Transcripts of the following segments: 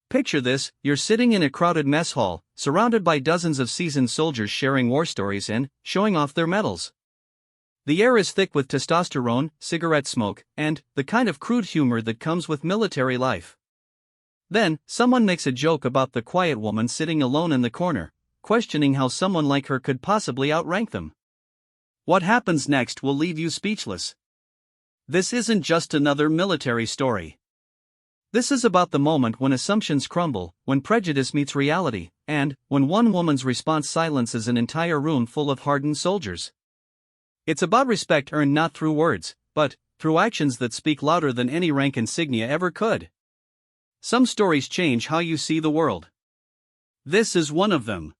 Picture this: you're sitting in a crowded mess hall, surrounded by dozens of seasoned soldiers sharing war stories and showing off their medals. The air is thick with testosterone, cigarette smoke, and the kind of crude humor that comes with military life. Then, someone makes a joke about the quiet woman sitting alone in the corner, questioning how someone like her could possibly outrank them. What happens next will leave you speechless. This isn't just another military story. This is about the moment when assumptions crumble, when prejudice meets reality, and when one woman's response silences an entire room full of hardened soldiers. It's about respect earned not through words, but through actions that speak louder than any rank insignia ever could. Some stories change how you see the world. This is one of them.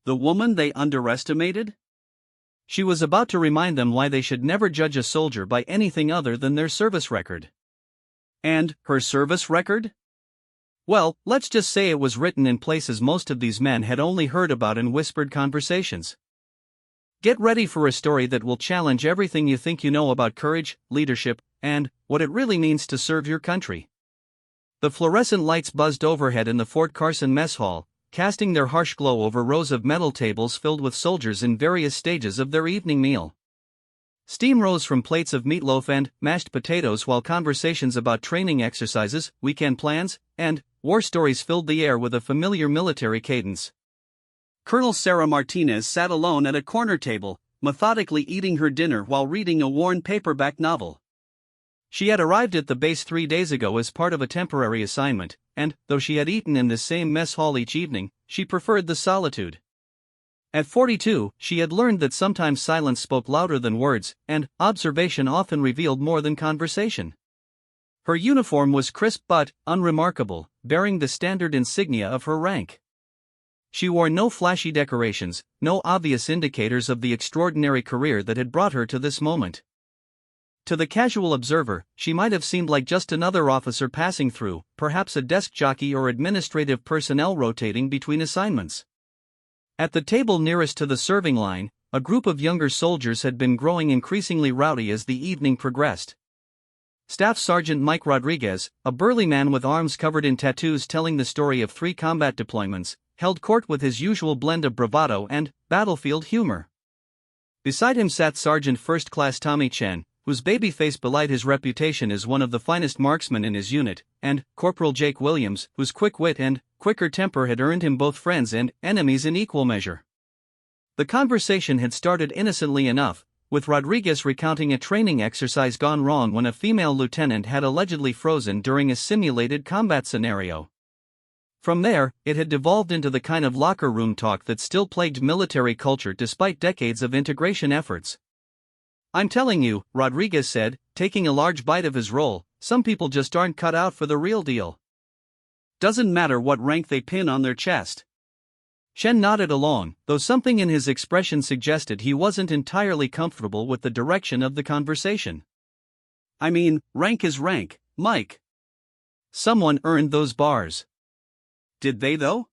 The woman they underestimated? She was about to remind them why they should never judge a soldier by anything other than their service record. And her service record? Well, let's just say it was written in places most of these men had only heard about in whispered conversations. Get ready for a story that will challenge everything you think you know about courage, leadership, and what it really means to serve your country. The fluorescent lights buzzed overhead in the Fort Carson mess hall, casting their harsh glow over rows of metal tables filled with soldiers in various stages of their evening meal. Steam rose from plates of meatloaf and mashed potatoes while conversations about training exercises, weekend plans, and war stories filled the air with a familiar military cadence. Colonel Sarah Martinez sat alone at a corner table, methodically eating her dinner while reading a worn paperback novel. She had arrived at the base 3 days ago as part of a temporary assignment, and, though she had eaten in the same mess hall each evening, she preferred the solitude. At 42, she had learned that sometimes silence spoke louder than words, and observation often revealed more than conversation. Her uniform was crisp but unremarkable, bearing the standard insignia of her rank. She wore no flashy decorations, no obvious indicators of the extraordinary career that had brought her to this moment. To the casual observer, she might have seemed like just another officer passing through, perhaps a desk jockey or administrative personnel rotating between assignments. At the table nearest to the serving line, a group of younger soldiers had been growing increasingly rowdy as the evening progressed. Staff Sergeant Mike Rodriguez, a burly man with arms covered in tattoos telling the story of 3 combat deployments, held court with his usual blend of bravado and battlefield humor. Beside him sat Sergeant First Class Tommy Chen, whose baby face belied his reputation as one of the finest marksmen in his unit, and Corporal Jake Williams, whose quick wit and quicker temper had earned him both friends and enemies in equal measure. The conversation had started innocently enough, with Rodriguez recounting a training exercise gone wrong when a female lieutenant had allegedly frozen during a simulated combat scenario. From there, it had devolved into the kind of locker room talk that still plagued military culture despite decades of integration efforts. "I'm telling you," Rodriguez said, taking a large bite of his roll, "some people just aren't cut out for the real deal. Doesn't matter what rank they pin on their chest." Chen nodded along, though something in his expression suggested he wasn't entirely comfortable with the direction of the conversation. "I mean, rank is rank, Mike. Someone earned those bars." "Did they though?"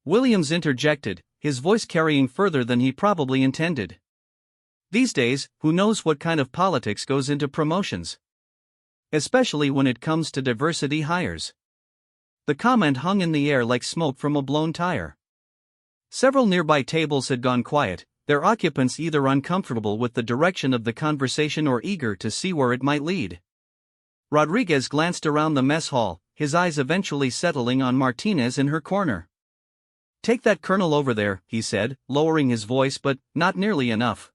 Williams interjected, his voice carrying further than he probably intended. "These days, who knows what kind of politics goes into promotions? Especially when it comes to diversity hires." The comment hung in the air like smoke from a blown tire. Several nearby tables had gone quiet, their occupants either uncomfortable with the direction of the conversation or eager to see where it might lead. Rodriguez glanced around the mess hall, his eyes eventually settling on Martinez in her corner. "Take that colonel over there," he said, lowering his voice but not nearly enough.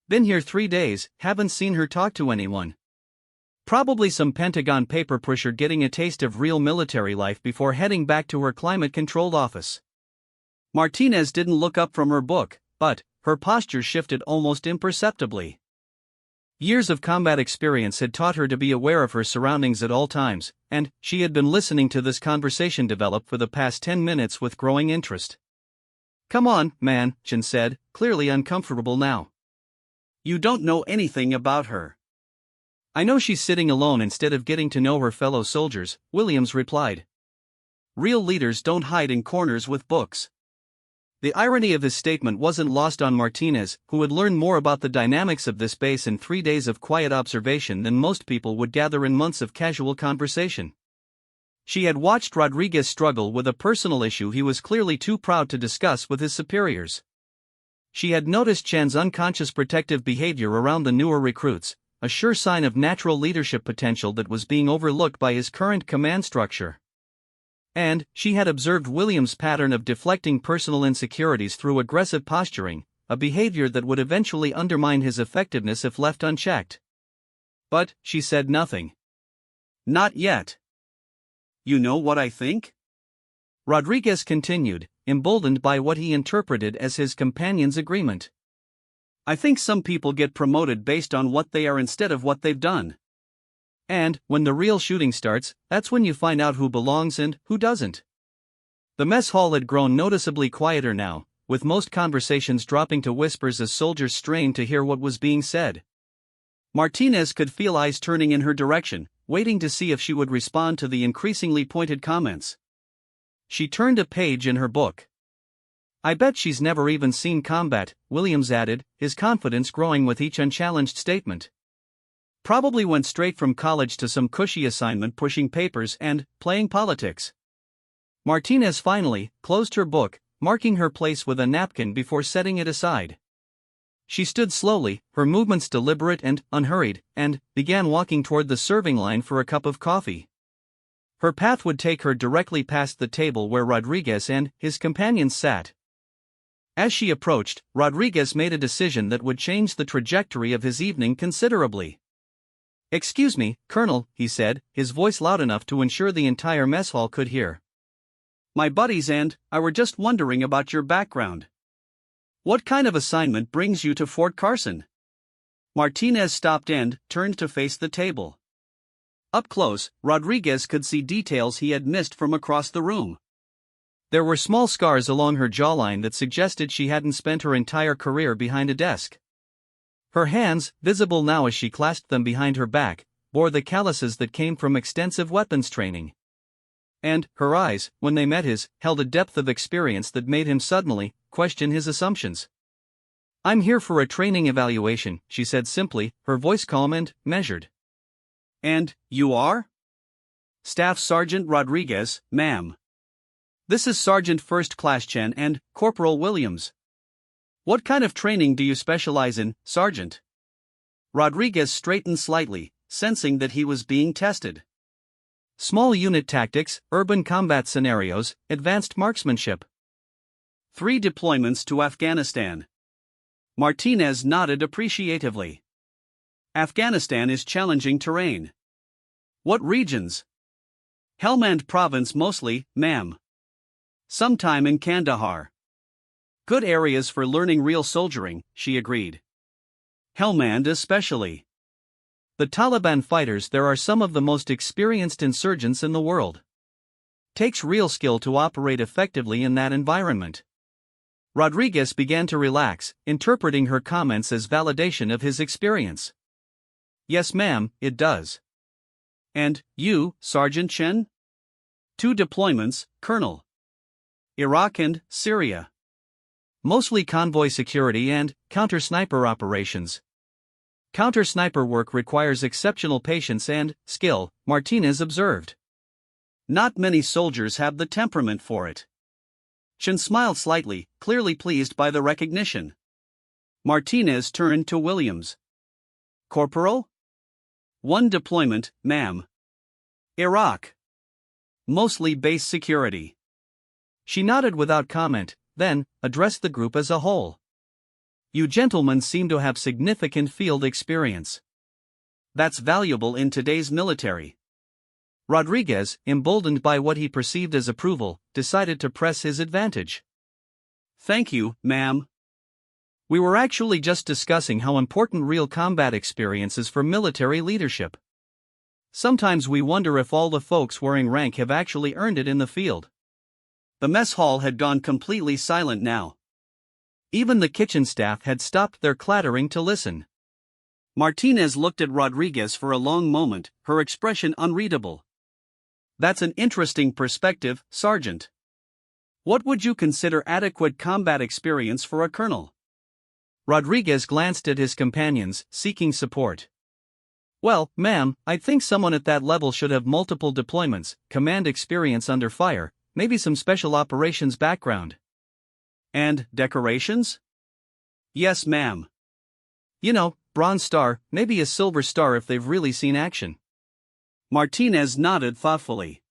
"Been here 3 days, haven't seen her talk to anyone. Probably some Pentagon paper pusher getting a taste of real military life before heading back to her climate-controlled office." Martinez didn't look up from her book, but her posture shifted almost imperceptibly. Years of combat experience had taught her to be aware of her surroundings at all times, and she had been listening to this conversation develop for the past 10 minutes with growing interest. "Come on, man," Chen said, clearly uncomfortable now. "You don't know anything about her." "I know she's sitting alone instead of getting to know her fellow soldiers," Williams replied. "Real leaders don't hide in corners with books." The irony of his statement wasn't lost on Martinez, who had learned more about the dynamics of this base in 3 days of quiet observation than most people would gather in months of casual conversation. She had watched Rodriguez struggle with a personal issue he was clearly too proud to discuss with his superiors. She had noticed Chen's unconscious protective behavior around the newer recruits, a sure sign of natural leadership potential that was being overlooked by his current command structure. And she had observed William's pattern of deflecting personal insecurities through aggressive posturing, a behavior that would eventually undermine his effectiveness if left unchecked. But she said nothing. "Not yet. You know what I think?" Rodriguez continued, emboldened by what he interpreted as his companion's agreement. "I think some people get promoted based on what they are instead of what they've done. And, when the real shooting starts, that's when you find out who belongs and who doesn't." The mess hall had grown noticeably quieter now, with most conversations dropping to whispers as soldiers strained to hear what was being said. Martinez could feel eyes turning in her direction, waiting to see if she would respond to the increasingly pointed comments. She turned a page in her book. "I bet she's never even seen combat," Williams added, his confidence growing with each unchallenged statement. "Probably went straight from college to some cushy assignment pushing papers and playing politics." Martinez finally closed her book, marking her place with a napkin before setting it aside. She stood slowly, her movements deliberate and unhurried, and began walking toward the serving line for a cup of coffee. Her path would take her directly past the table where Rodriguez and his companions sat. As she approached, Rodriguez made a decision that would change the trajectory of his evening considerably. "Excuse me, Colonel," he said, his voice loud enough to ensure the entire mess hall could hear. "My buddies and I were just wondering about your background. What kind of assignment brings you to Fort Carson?" Martinez stopped and turned to face the table. Up close, Rodriguez could see details he had missed from across the room. There were small scars along her jawline that suggested she hadn't spent her entire career behind a desk. Her hands, visible now as she clasped them behind her back, bore the calluses that came from extensive weapons training. And her eyes, when they met his, held a depth of experience that made him suddenly question his assumptions. "I'm here for a training evaluation," she said simply, her voice calm and measured. "And you are?" "Staff Sergeant Rodriguez, ma'am. This is Sergeant First Class Chen and Corporal Williams. What kind of training do you specialize in, Sergeant?" Rodriguez straightened slightly, sensing that he was being tested. "Small unit tactics, urban combat scenarios, advanced marksmanship." 3 deployments to Afghanistan." Martinez nodded appreciatively. "Afghanistan is challenging terrain." "What regions?" "Helmand Province mostly, ma'am. Sometime in Kandahar." "Good areas for learning real soldiering," she agreed. "Helmand especially. The Taliban fighters there are some of the most experienced insurgents in the world. Takes real skill to operate effectively in that environment." Rodriguez began to relax, interpreting her comments as validation of his experience. "Yes ma'am, it does." "And you, Sergeant Chen?" 2 deployments, Colonel. Iraq and Syria. Mostly convoy security and counter-sniper operations. Counter-sniper work requires exceptional patience and skill, Martinez observed. "Not many soldiers have the temperament for it." Chen smiled slightly, clearly pleased by the recognition. Martinez turned to Williams. "Corporal?" "1 deployment, ma'am. Iraq. Mostly base security." She nodded without comment, then addressed the group as a whole. "You gentlemen seem to have significant field experience. That's valuable in today's military." Rodriguez, emboldened by what he perceived as approval, decided to press his advantage. "Thank you, ma'am. We were actually just discussing how important real combat experience is for military leadership. Sometimes we wonder if all the folks wearing rank have actually earned it in the field." The mess hall had gone completely silent now. Even the kitchen staff had stopped their clattering to listen. Martinez looked at Rodriguez for a long moment, her expression unreadable. "That's an interesting perspective, Sergeant. What would you consider adequate combat experience for a colonel?" Rodriguez glanced at his companions, seeking support. Well, ma'am, I think someone at that level should have multiple deployments, command experience under fire, maybe some special operations background. And decorations? Yes, ma'am. You know, Bronze Star, maybe a Silver Star if they've really seen action. Martinez nodded thoughtfully.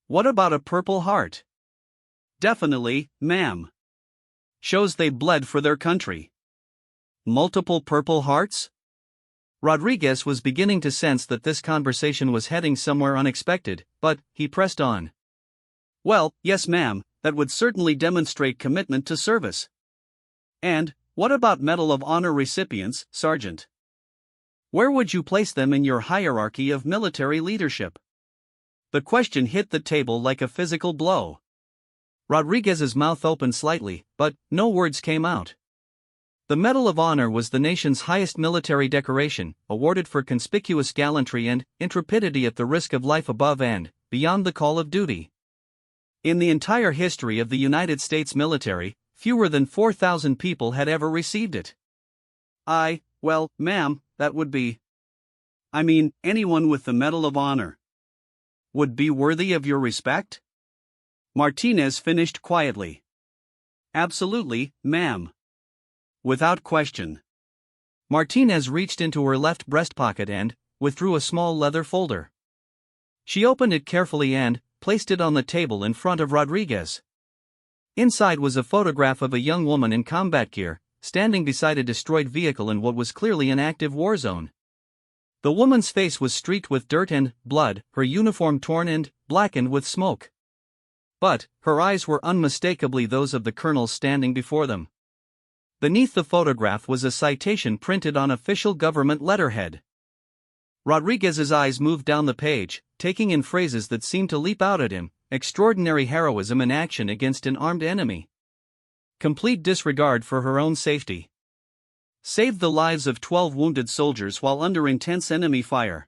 What about a Purple Heart? Definitely, ma'am. Shows they bled for their country. Multiple Purple Hearts? Rodriguez was beginning to sense that this conversation was heading somewhere unexpected, but he pressed on. Well, yes, ma'am, that would certainly demonstrate commitment to service. And, what about Medal of Honor recipients, Sergeant? Where would you place them in your hierarchy of military leadership? The question hit the table like a physical blow. Rodriguez's mouth opened slightly, but no words came out. The Medal of Honor was the nation's highest military decoration, awarded for conspicuous gallantry and intrepidity at the risk of life above and beyond the call of duty. In the entire history of the United States military, fewer than 4,000 people had ever received it. Well, ma'am, that would be. I mean, anyone with the Medal of Honor would be worthy of your respect? Martinez finished quietly. Absolutely, ma'am. Without question. Martinez reached into her left breast pocket and withdrew a small leather folder. She opened it carefully and placed it on the table in front of Rodriguez. Inside was a photograph of a young woman in combat gear, standing beside a destroyed vehicle in what was clearly an active war zone. The woman's face was streaked with dirt and blood, her uniform torn and blackened with smoke. But her eyes were unmistakably those of the colonel standing before them. Beneath the photograph was a citation printed on official government letterhead. Rodriguez's eyes moved down the page, taking in phrases that seemed to leap out at him: extraordinary heroism in action against an armed enemy. Complete disregard for her own safety. Saved the lives of 12 wounded soldiers while under intense enemy fire.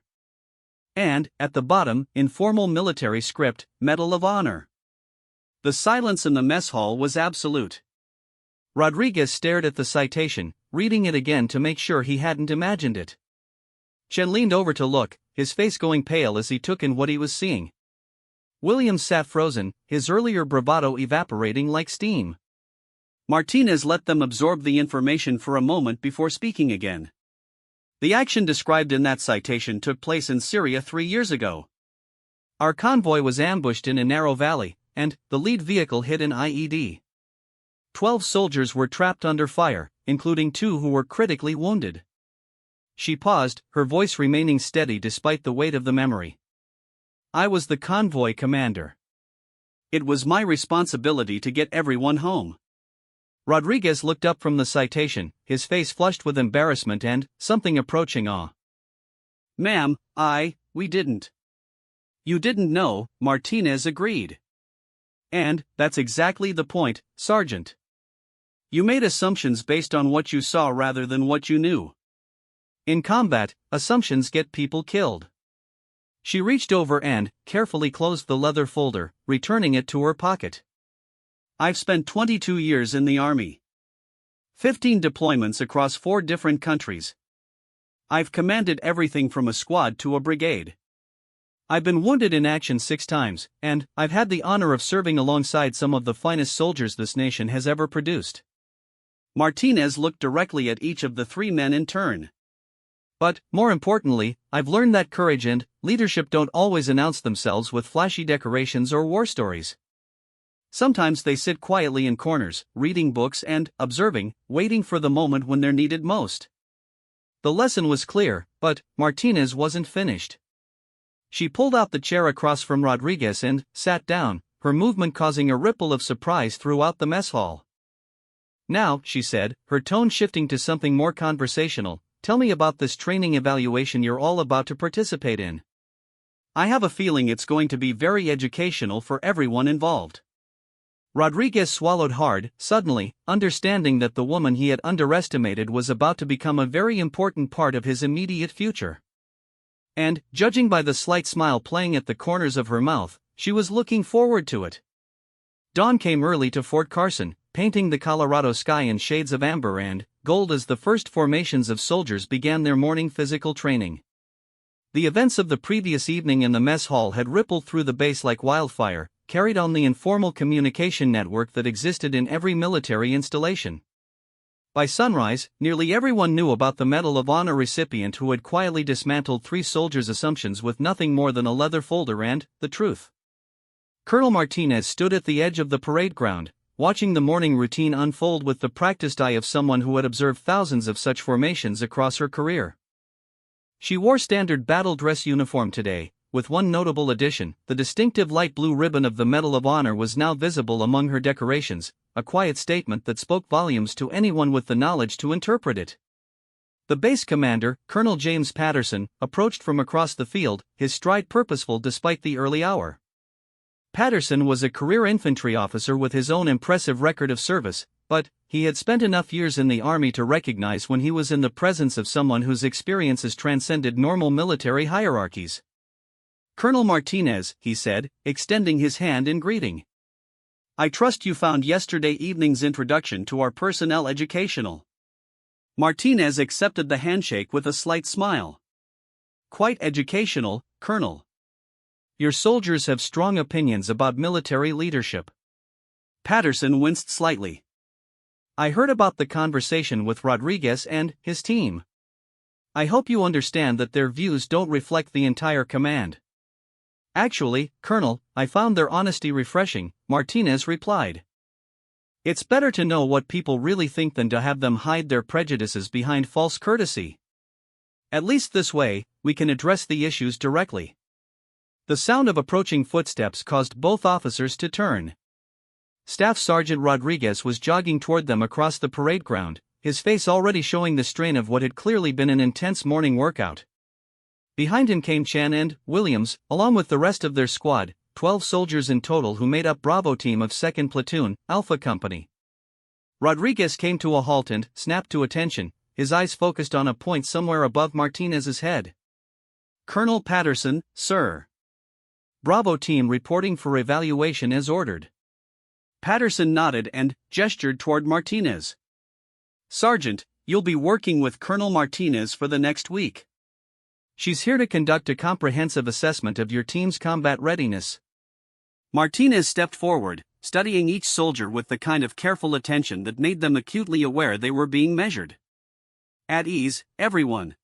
And, at the bottom, in formal military script, Medal of Honor. The silence in the mess hall was absolute. Rodriguez stared at the citation, reading it again to make sure he hadn't imagined it. Chen leaned over to look, his face going pale as he took in what he was seeing. Williams sat frozen, his earlier bravado evaporating like steam. Martinez let them absorb the information for a moment before speaking again. The action described in that citation took place in Syria 3 years ago. Our convoy was ambushed in a narrow valley, and the lead vehicle hit an IED. 12 soldiers were trapped under fire, including 2 who were critically wounded. She paused, her voice remaining steady despite the weight of the memory. I was the convoy commander. It was my responsibility to get everyone home. Rodriguez looked up from the citation, his face flushed with embarrassment and something approaching awe. Ma'am, we didn't. You didn't know, Martinez agreed. And that's exactly the point, Sergeant. You made assumptions based on what you saw rather than what you knew. In combat, assumptions get people killed. She reached over and carefully closed the leather folder, returning it to her pocket. I've spent 22 years in the Army. 15 deployments across 4 different countries. I've commanded everything from a squad to a brigade. I've been wounded in action 6 times, and I've had the honor of serving alongside some of the finest soldiers this nation has ever produced. Martinez looked directly at each of the 3 men in turn. But, more importantly, I've learned that courage and leadership don't always announce themselves with flashy decorations or war stories. Sometimes they sit quietly in corners, reading books and observing, waiting for the moment when they're needed most. The lesson was clear, but Martinez wasn't finished. She pulled out the chair across from Rodriguez and sat down, her movement causing a ripple of surprise throughout the mess hall. Now, she said, her tone shifting to something more conversational, tell me about this training evaluation you're all about to participate in. I have a feeling it's going to be very educational for everyone involved. Rodriguez swallowed hard, suddenly, understanding that the woman he had underestimated was about to become a very important part of his immediate future. And, judging by the slight smile playing at the corners of her mouth, she was looking forward to it. Dawn came early to Fort Carson, painting the Colorado sky in shades of amber and gold as the first formations of soldiers began their morning physical training. The events of the previous evening in the mess hall had rippled through the base like wildfire, carried on the informal communication network that existed in every military installation. By sunrise, nearly everyone knew about the Medal of Honor recipient who had quietly dismantled 3 soldiers' assumptions with nothing more than a leather folder and the truth. Colonel Martinez stood at the edge of the parade ground, watching the morning routine unfold with the practiced eye of someone who had observed thousands of such formations across her career. She wore standard battle dress uniform today, with one notable addition: the distinctive light blue ribbon of the Medal of Honor was now visible among her decorations, a quiet statement that spoke volumes to anyone with the knowledge to interpret it. The base commander, Colonel James Patterson, approached from across the field, his stride purposeful despite the early hour. Patterson was a career infantry officer with his own impressive record of service, but he had spent enough years in the Army to recognize when he was in the presence of someone whose experiences transcended normal military hierarchies. "Colonel Martinez," he said, extending his hand in greeting. "I trust you found yesterday evening's introduction to our personnel educational." Martinez accepted the handshake with a slight smile. "Quite educational, Colonel. Your soldiers have strong opinions about military leadership." Patterson winced slightly. "I heard about the conversation with Rodriguez and his team. I hope you understand that their views don't reflect the entire command." "Actually, Colonel, I found their honesty refreshing," Martinez replied. "It's better to know what people really think than to have them hide their prejudices behind false courtesy. At least this way, we can address the issues directly." The sound of approaching footsteps caused both officers to turn. Staff Sergeant Rodriguez was jogging toward them across the parade ground, his face already showing the strain of what had clearly been an intense morning workout. Behind him came Chan and Williams, along with the rest of their squad, 12 soldiers in total who made up Bravo Team of 2nd Platoon, Alpha Company. Rodriguez came to a halt and snapped to attention, his eyes focused on a point somewhere above Martinez's head. "Colonel Patterson, sir. Bravo Team reporting for evaluation as ordered." Patterson nodded and gestured toward Martinez. "Sergeant, you'll be working with Colonel Martinez for the next week. She's here to conduct a comprehensive assessment of your team's combat readiness." Martinez stepped forward, studying each soldier with the kind of careful attention that made them acutely aware they were being measured. "At ease, everyone.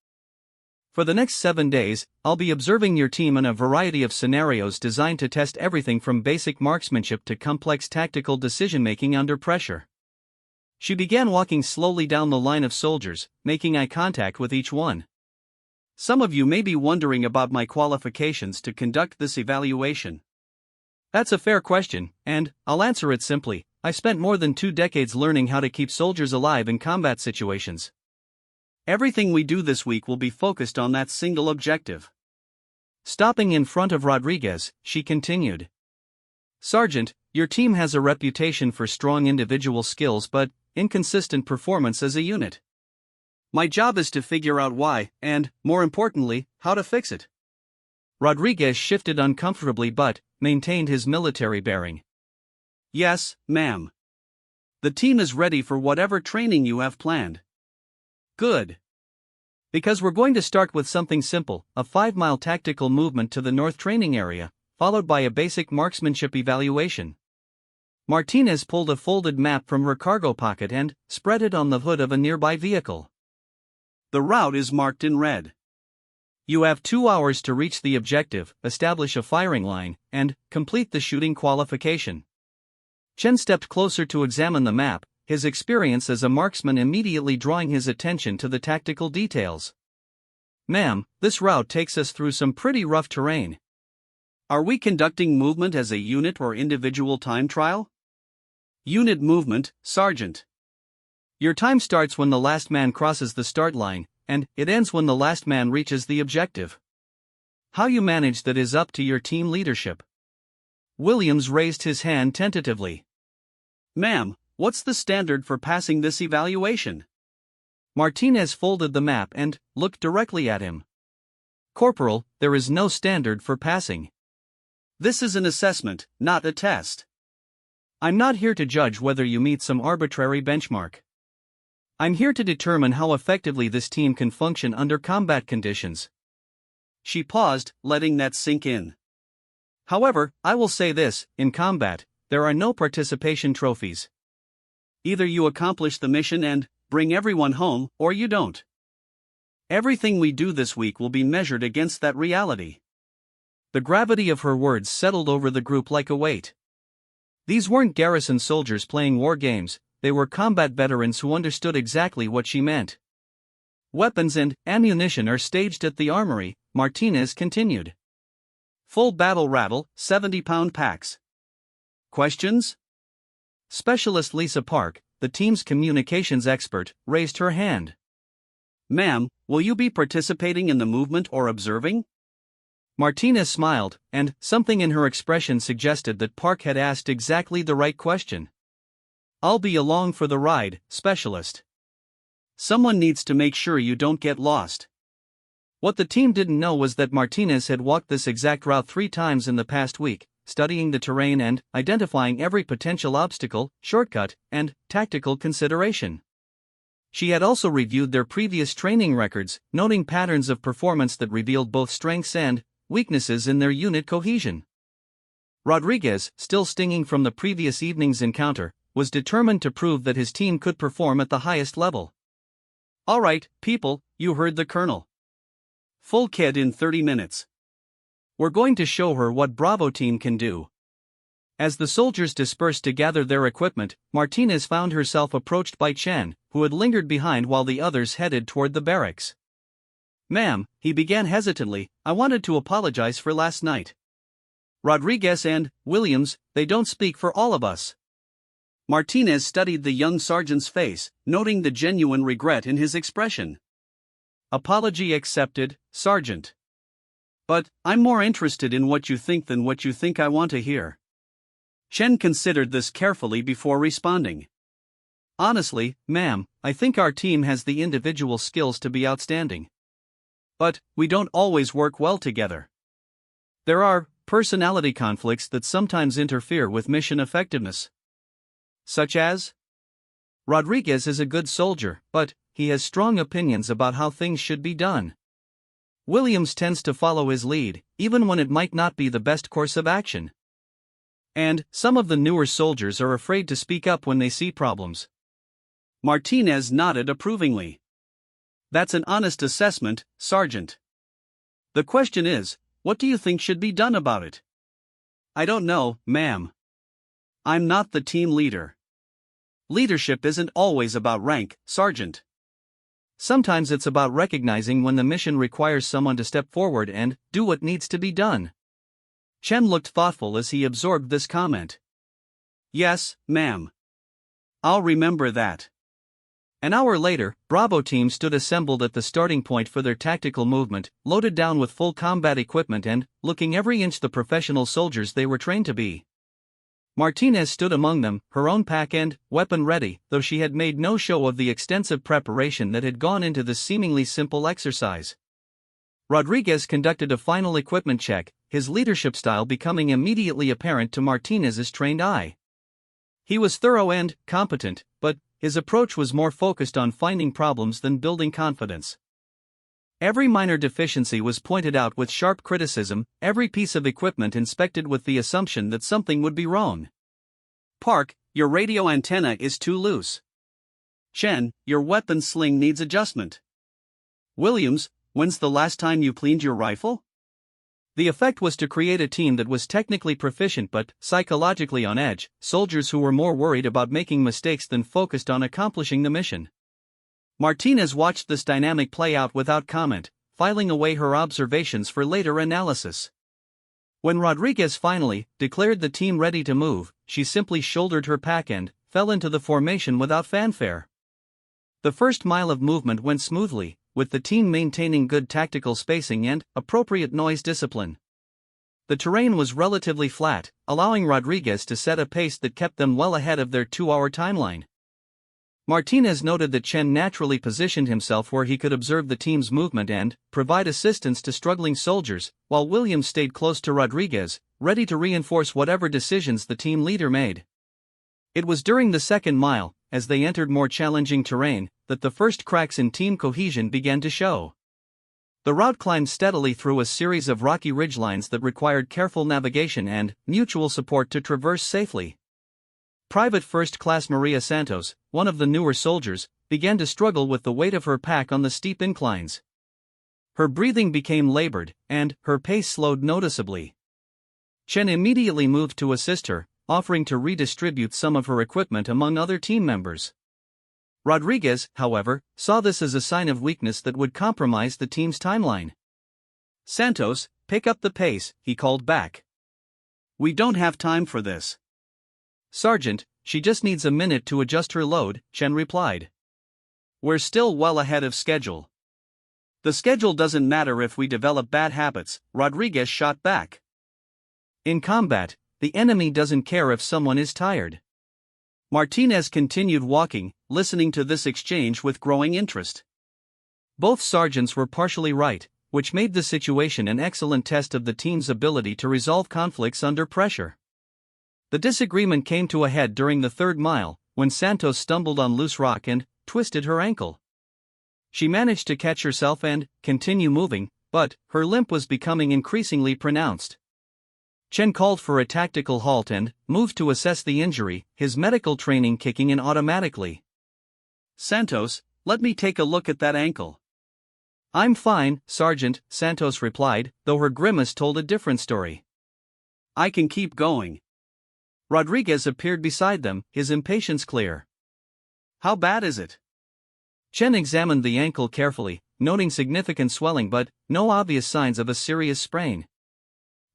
For the next 7 days, I'll be observing your team in a variety of scenarios designed to test everything from basic marksmanship to complex tactical decision-making under pressure." She began walking slowly down the line of soldiers, making eye contact with each one. "Some of you may be wondering about my qualifications to conduct this evaluation. That's a fair question, and I'll answer it simply. I spent more than 2 decades learning how to keep soldiers alive in combat situations. Everything we do this week will be focused on that single objective." Stopping in front of Rodriguez, she continued. "Sergeant, your team has a reputation for strong individual skills but inconsistent performance as a unit. My job is to figure out why, and, more importantly, how to fix it." Rodriguez shifted uncomfortably but maintained his military bearing. "Yes, ma'am. The team is ready for whatever training you have planned." "Good. Because we're going to start with something simple, a 5-mile tactical movement to the north training area, followed by a basic marksmanship evaluation." Martinez pulled a folded map from her cargo pocket and spread it on the hood of a nearby vehicle. "The route is marked in red. You have 2 hours to reach the objective, establish a firing line, and complete the shooting qualification." Chen stepped closer to examine the map, his experience as a marksman immediately drawing his attention to the tactical details. "Ma'am, this route takes us through some pretty rough terrain. Are we conducting movement as a unit or individual time trial?" "Unit movement, Sergeant. Your time starts when the last man crosses the start line, and it ends when the last man reaches the objective. How you manage that is up to your team leadership." Williams raised his hand tentatively. "Ma'am, what's the standard for passing this evaluation?" Martinez folded the map and looked directly at him. "Corporal, there is no standard for passing. This is an assessment, not a test. I'm not here to judge whether you meet some arbitrary benchmark. I'm here to determine how effectively this team can function under combat conditions. She paused, letting that sink in. However, I will say this, in combat, there are no participation trophies. Either you accomplish the mission and bring everyone home, or you don't. Everything we do this week will be measured against that reality. The gravity of her words settled over the group like a weight. These weren't garrison soldiers playing war games, they were combat veterans who understood exactly what she meant. Weapons and ammunition are staged at the armory, Martinez continued. Full battle rattle, 70-pound packs. Questions? Specialist Lisa Park, the team's communications expert, raised her hand. Ma'am, will you be participating in the movement or observing? Martinez smiled, and something in her expression suggested that Park had asked exactly the right question. I'll be along for the ride, specialist. Someone needs to make sure you don't get lost. What the team didn't know was that Martinez had walked this exact route 3 times in the past week, studying the terrain and identifying every potential obstacle, shortcut, and tactical consideration. She had also reviewed their previous training records, noting patterns of performance that revealed both strengths and weaknesses in their unit cohesion. Rodriguez, still stinging from the previous evening's encounter, was determined to prove that his team could perform at the highest level. All right, people, you heard the colonel. Full kit in 30 minutes. We're going to show her what Bravo team can do. As the soldiers dispersed to gather their equipment, Martinez found herself approached by Chen, who had lingered behind while the others headed toward the barracks. Ma'am, he began hesitantly, I wanted to apologize for last night. Rodriguez and Williams, they don't speak for all of us. Martinez studied the young sergeant's face, noting the genuine regret in his expression. Apology accepted, Sergeant. But, I'm more interested in what you think than what you think I want to hear. Chen considered this carefully before responding. Honestly, ma'am, I think our team has the individual skills to be outstanding. But, we don't always work well together. There are personality conflicts that sometimes interfere with mission effectiveness. Such as? Rodriguez is a good soldier, but he has strong opinions about how things should be done. Williams tends to follow his lead, even when it might not be the best course of action. And some of the newer soldiers are afraid to speak up when they see problems. Martinez nodded approvingly. That's an honest assessment, Sergeant. The question is, what do you think should be done about it? I don't know, ma'am. I'm not the team leader. Leadership isn't always about rank, Sergeant. Sometimes it's about recognizing when the mission requires someone to step forward and do what needs to be done. Chen looked thoughtful as he absorbed this comment. Yes, ma'am. I'll remember that. An hour later, Bravo team stood assembled at the starting point for their tactical movement, loaded down with full combat equipment and looking every inch the professional soldiers they were trained to be. Martinez stood among them, her own pack and weapon ready, though she had made no show of the extensive preparation that had gone into this seemingly simple exercise. Rodriguez conducted a final equipment check, his leadership style becoming immediately apparent to Martinez's trained eye. He was thorough and competent, but his approach was more focused on finding problems than building confidence. Every minor deficiency was pointed out with sharp criticism, every piece of equipment inspected with the assumption that something would be wrong. Park, your radio antenna is too loose. Chen, your weapon sling needs adjustment. Williams, when's the last time you cleaned your rifle? The effect was to create a team that was technically proficient but psychologically on edge, soldiers who were more worried about making mistakes than focused on accomplishing the mission. Martinez watched this dynamic play out without comment, filing away her observations for later analysis. When Rodriguez finally declared the team ready to move, she simply shouldered her pack and fell into the formation without fanfare. The first mile of movement went smoothly, with the team maintaining good tactical spacing and appropriate noise discipline. The terrain was relatively flat, allowing Rodriguez to set a pace that kept them well ahead of their 2-hour timeline. Martinez noted that Chen naturally positioned himself where he could observe the team's movement and provide assistance to struggling soldiers, while Williams stayed close to Rodriguez, ready to reinforce whatever decisions the team leader made. It was during the second mile, as they entered more challenging terrain, that the first cracks in team cohesion began to show. The route climbed steadily through a series of rocky ridgelines that required careful navigation and mutual support to traverse safely. Private First Class Maria Santos, one of the newer soldiers, began to struggle with the weight of her pack on the steep inclines. Her breathing became labored, and her pace slowed noticeably. Chen immediately moved to assist her, offering to redistribute some of her equipment among other team members. Rodriguez, however, saw this as a sign of weakness that would compromise the team's timeline. Santos, pick up the pace, he called back. We don't have time for this. Sergeant, she just needs a minute to adjust her load, Chen replied. We're still well ahead of schedule. The schedule doesn't matter if we develop bad habits, Rodriguez shot back. In combat, the enemy doesn't care if someone is tired. Martinez continued walking, listening to this exchange with growing interest. Both sergeants were partially right, which made the situation an excellent test of the team's ability to resolve conflicts under pressure. The disagreement came to a head during the 3rd mile, when Santos stumbled on loose rock and twisted her ankle. She managed to catch herself and continue moving, but her limp was becoming increasingly pronounced. Chen called for a tactical halt and moved to assess the injury, his medical training kicking in automatically. Santos, let me take a look at that ankle. I'm fine, Sergeant, Santos replied, though her grimace told a different story. I can keep going. Rodriguez appeared beside them, his impatience clear. How bad is it? Chen examined the ankle carefully, noting significant swelling but no obvious signs of a serious sprain.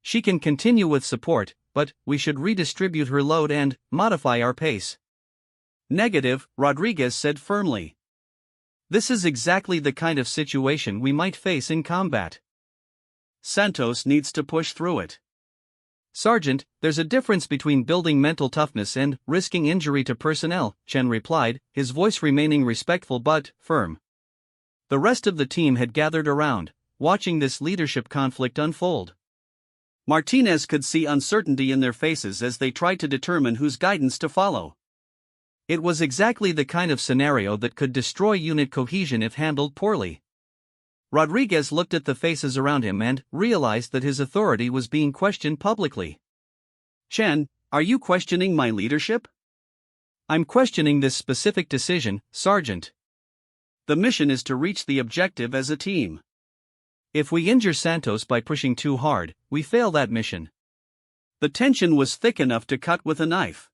She can continue with support, but we should redistribute her load and modify our pace. Negative, Rodriguez said firmly. This is exactly the kind of situation we might face in combat. Santos needs to push through it. Sergeant, there's a difference between building mental toughness and risking injury to personnel, Chen replied, his voice remaining respectful but firm. The rest of the team had gathered around, watching this leadership conflict unfold. Martinez could see uncertainty in their faces as they tried to determine whose guidance to follow. It was exactly the kind of scenario that could destroy unit cohesion if handled poorly. Rodriguez looked at the faces around him and realized that his authority was being questioned publicly. Chen, are you questioning my leadership? I'm questioning this specific decision, Sergeant. The mission is to reach the objective as a team. If we injure Santos by pushing too hard, we fail that mission. The tension was thick enough to cut with a knife.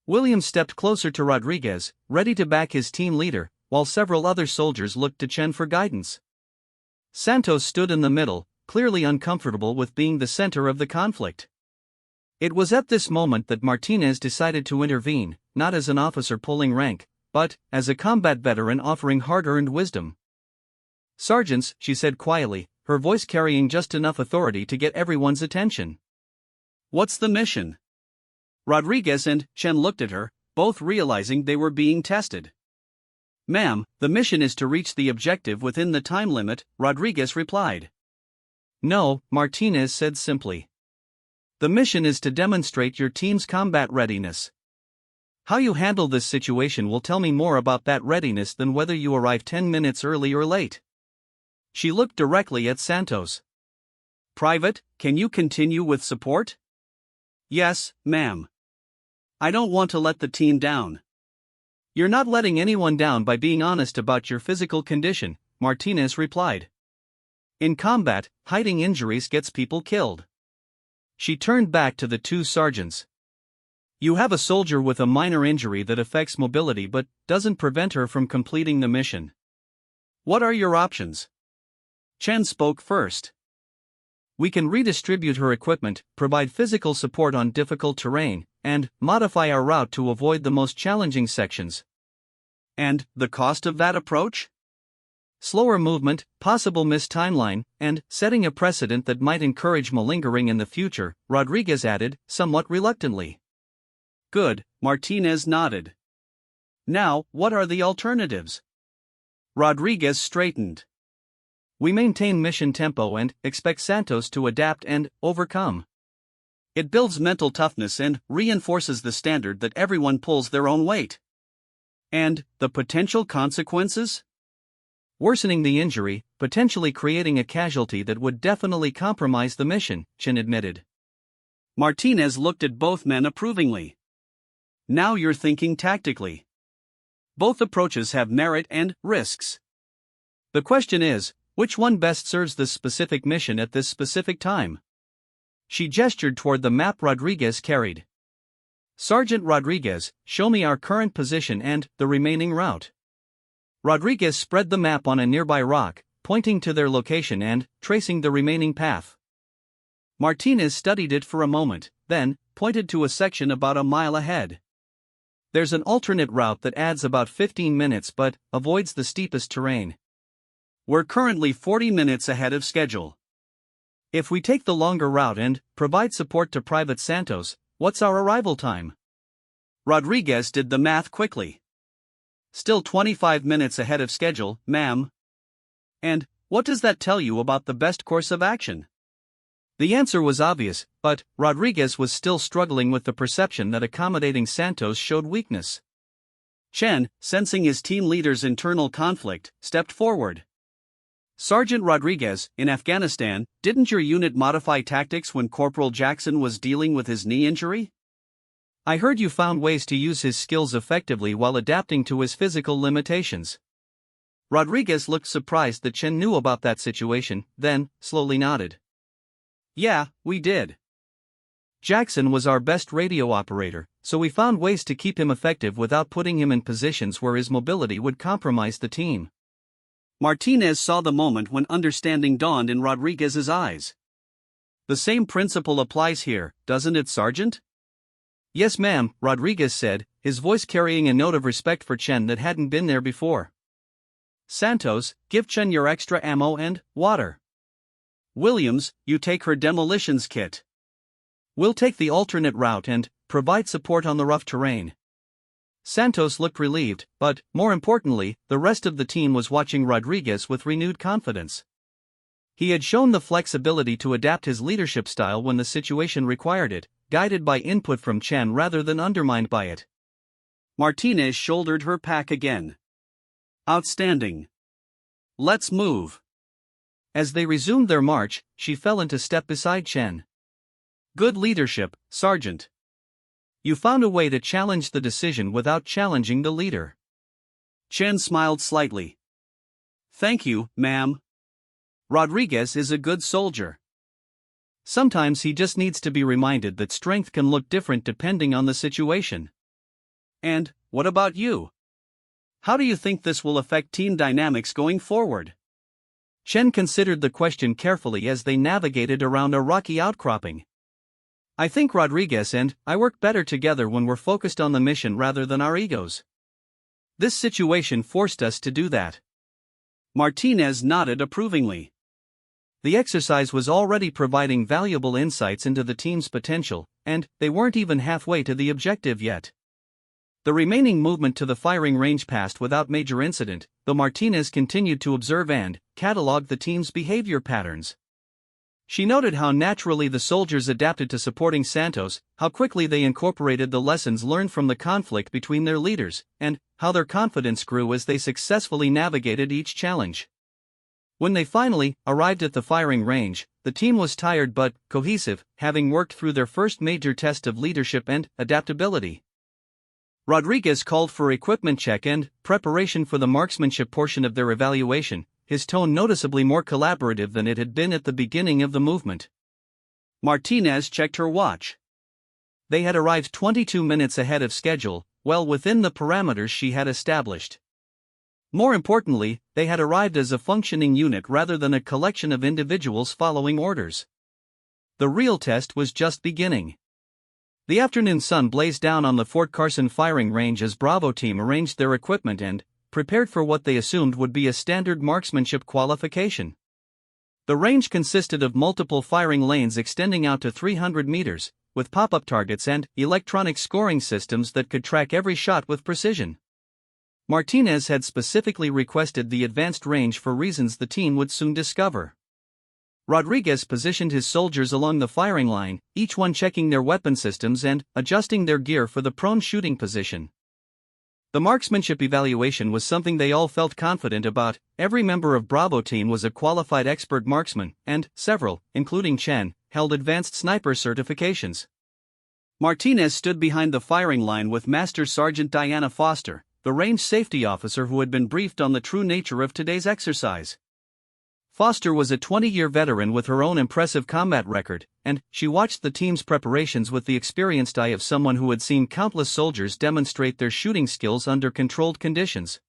Williams stepped closer to Rodriguez, ready to back his team leader, while several other soldiers looked to Chen for guidance. Santos stood in the middle, clearly uncomfortable with being the center of the conflict. It was at this moment that Martinez decided to intervene, not as an officer pulling rank, but as a combat veteran offering hard-earned wisdom. Sergeants, she said quietly, her voice carrying just enough authority to get everyone's attention. What's the mission? Rodriguez and Chen looked at her, both realizing they were being tested. Ma'am, the mission is to reach the objective within the time limit, Rodriguez replied. No, Martinez said simply. The mission is to demonstrate your team's combat readiness. How you handle this situation will tell me more about that readiness than whether you arrive 10 minutes early or late. She looked directly at Santos. Private, can you continue with support? Yes, ma'am. I don't want to let the team down. You're not letting anyone down by being honest about your physical condition, Martinez replied. In combat, hiding injuries gets people killed. She turned back to the 2 sergeants. You have a soldier with a minor injury that affects mobility but doesn't prevent her from completing the mission. What are your options? Chen spoke first. We can redistribute her equipment, provide physical support on difficult terrain, and modify our route to avoid the most challenging sections. And the cost of that approach? Slower movement, possible missed timeline, and setting a precedent that might encourage malingering in the future, Rodriguez added, somewhat reluctantly. Good, Martinez nodded. Now, what are the alternatives? Rodriguez straightened. We maintain mission tempo and expect Santos to adapt and overcome. It builds mental toughness and reinforces the standard that everyone pulls their own weight. And the potential consequences? Worsening the injury, potentially creating a casualty that would definitely compromise the mission, Chen admitted. Martinez looked at both men approvingly. Now you're thinking tactically. Both approaches have merit and risks. The question is, which one best serves this specific mission at this specific time? She gestured toward the map Rodriguez carried. Sergeant Rodriguez, show me our current position and the remaining route. Rodriguez spread the map on a nearby rock, pointing to their location and tracing the remaining path. Martinez studied it for a moment, then pointed to a section about a mile ahead. There's an alternate route that adds about 15 minutes but avoids the steepest terrain. We're currently 40 minutes ahead of schedule. If we take the longer route and provide support to Private Santos, what's our arrival time? Rodriguez did the math quickly. Still 25 minutes ahead of schedule, ma'am. And what does that tell you about the best course of action? The answer was obvious, but Rodriguez was still struggling with the perception that accommodating Santos showed weakness. Chen, sensing his team leader's internal conflict, stepped forward. Sergeant Rodriguez, in Afghanistan, didn't your unit modify tactics when Corporal Jackson was dealing with his knee injury? I heard you found ways to use his skills effectively while adapting to his physical limitations. Rodriguez looked surprised that Chen knew about that situation, then slowly nodded. Yeah, we did. Jackson was our best radio operator, so we found ways to keep him effective without putting him in positions where his mobility would compromise the team. Martinez saw the moment when understanding dawned in Rodriguez's eyes. The same principle applies here, doesn't it, Sergeant? Yes, ma'am, Rodriguez said, his voice carrying a note of respect for Chen that hadn't been there before. Santos, give Chen your extra ammo and water. Williams, you take her demolitions kit. We'll take the alternate route and provide support on the rough terrain. Santos looked relieved, but, more importantly, the rest of the team was watching Rodriguez with renewed confidence. He had shown the flexibility to adapt his leadership style when the situation required it, guided by input from Chen rather than undermined by it. Martinez shouldered her pack again. Outstanding. Let's move. As they resumed their march, she fell into step beside Chen. Good leadership, Sergeant. You found a way to challenge the decision without challenging the leader. Chen smiled slightly. Thank you, ma'am. Rodriguez is a good soldier. Sometimes he just needs to be reminded that strength can look different depending on the situation. And what about you? How do you think this will affect team dynamics going forward? Chen considered the question carefully as they navigated around a rocky outcropping. I think Rodriguez and I work better together when we're focused on the mission rather than our egos. This situation forced us to do that. Martinez nodded approvingly. The exercise was already providing valuable insights into the team's potential, and they weren't even halfway to the objective yet. The remaining movement to the firing range passed without major incident, though Martinez continued to observe and catalog the team's behavior patterns. She noted how naturally the soldiers adapted to supporting Santos, how quickly they incorporated the lessons learned from the conflict between their leaders, and how their confidence grew as they successfully navigated each challenge. When they finally arrived at the firing range, the team was tired but cohesive, having worked through their first major test of leadership and adaptability. Rodriguez called for equipment check and preparation for the marksmanship portion of their evaluation, his tone noticeably more collaborative than it had been at the beginning of the movement. Martinez checked her watch. They had arrived 22 minutes ahead of schedule, well within the parameters she had established. More importantly, they had arrived as a functioning unit rather than a collection of individuals following orders. The real test was just beginning. The afternoon sun blazed down on the Fort Carson firing range as Bravo team arranged their equipment and prepared for what they assumed would be a standard marksmanship qualification. The range consisted of multiple firing lanes extending out to 300 meters, with pop-up targets and electronic scoring systems that could track every shot with precision. Martinez had specifically requested the advanced range for reasons the team would soon discover. Rodriguez positioned his soldiers along the firing line, each one checking their weapon systems and adjusting their gear for the prone shooting position. The marksmanship evaluation was something they all felt confident about. Every member of Bravo team was a qualified expert marksman, and several, including Chen, held advanced sniper certifications. Martinez stood behind the firing line with Master Sergeant Diana Foster, the range safety officer who had been briefed on the true nature of today's exercise. Foster was a 20-year veteran with her own impressive combat record, and she watched the team's preparations with the experienced eye of someone who had seen countless soldiers demonstrate their shooting skills under controlled conditions.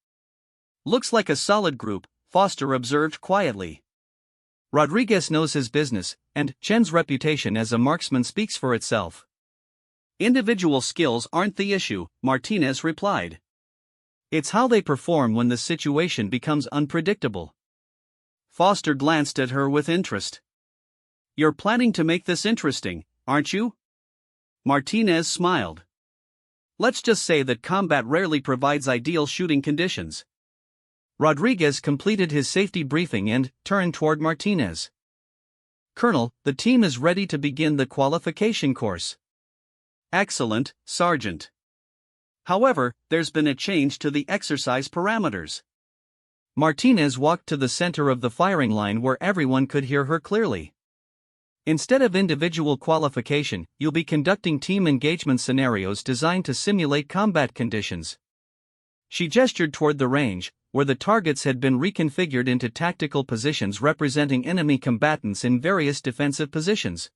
"Looks like a solid group," Foster observed quietly. "Rodriguez knows his business, and Chen's reputation as a marksman speaks for itself." "Individual skills aren't the issue," Martinez replied. "It's how they perform when the situation becomes unpredictable." Foster glanced at her with interest. "You're planning to make this interesting, aren't you?" Martinez smiled. "Let's just say that combat rarely provides ideal shooting conditions." Rodriguez completed his safety briefing and turned toward Martinez. "Colonel, the team is ready to begin the qualification course." "Excellent, Sergeant. However, there's been a change to the exercise parameters." Martinez walked to the center of the firing line where everyone could hear her clearly. "Instead of individual qualification, you'll be conducting team engagement scenarios designed to simulate combat conditions." She gestured toward the range, where the targets had been reconfigured into tactical positions representing enemy combatants in various defensive positions.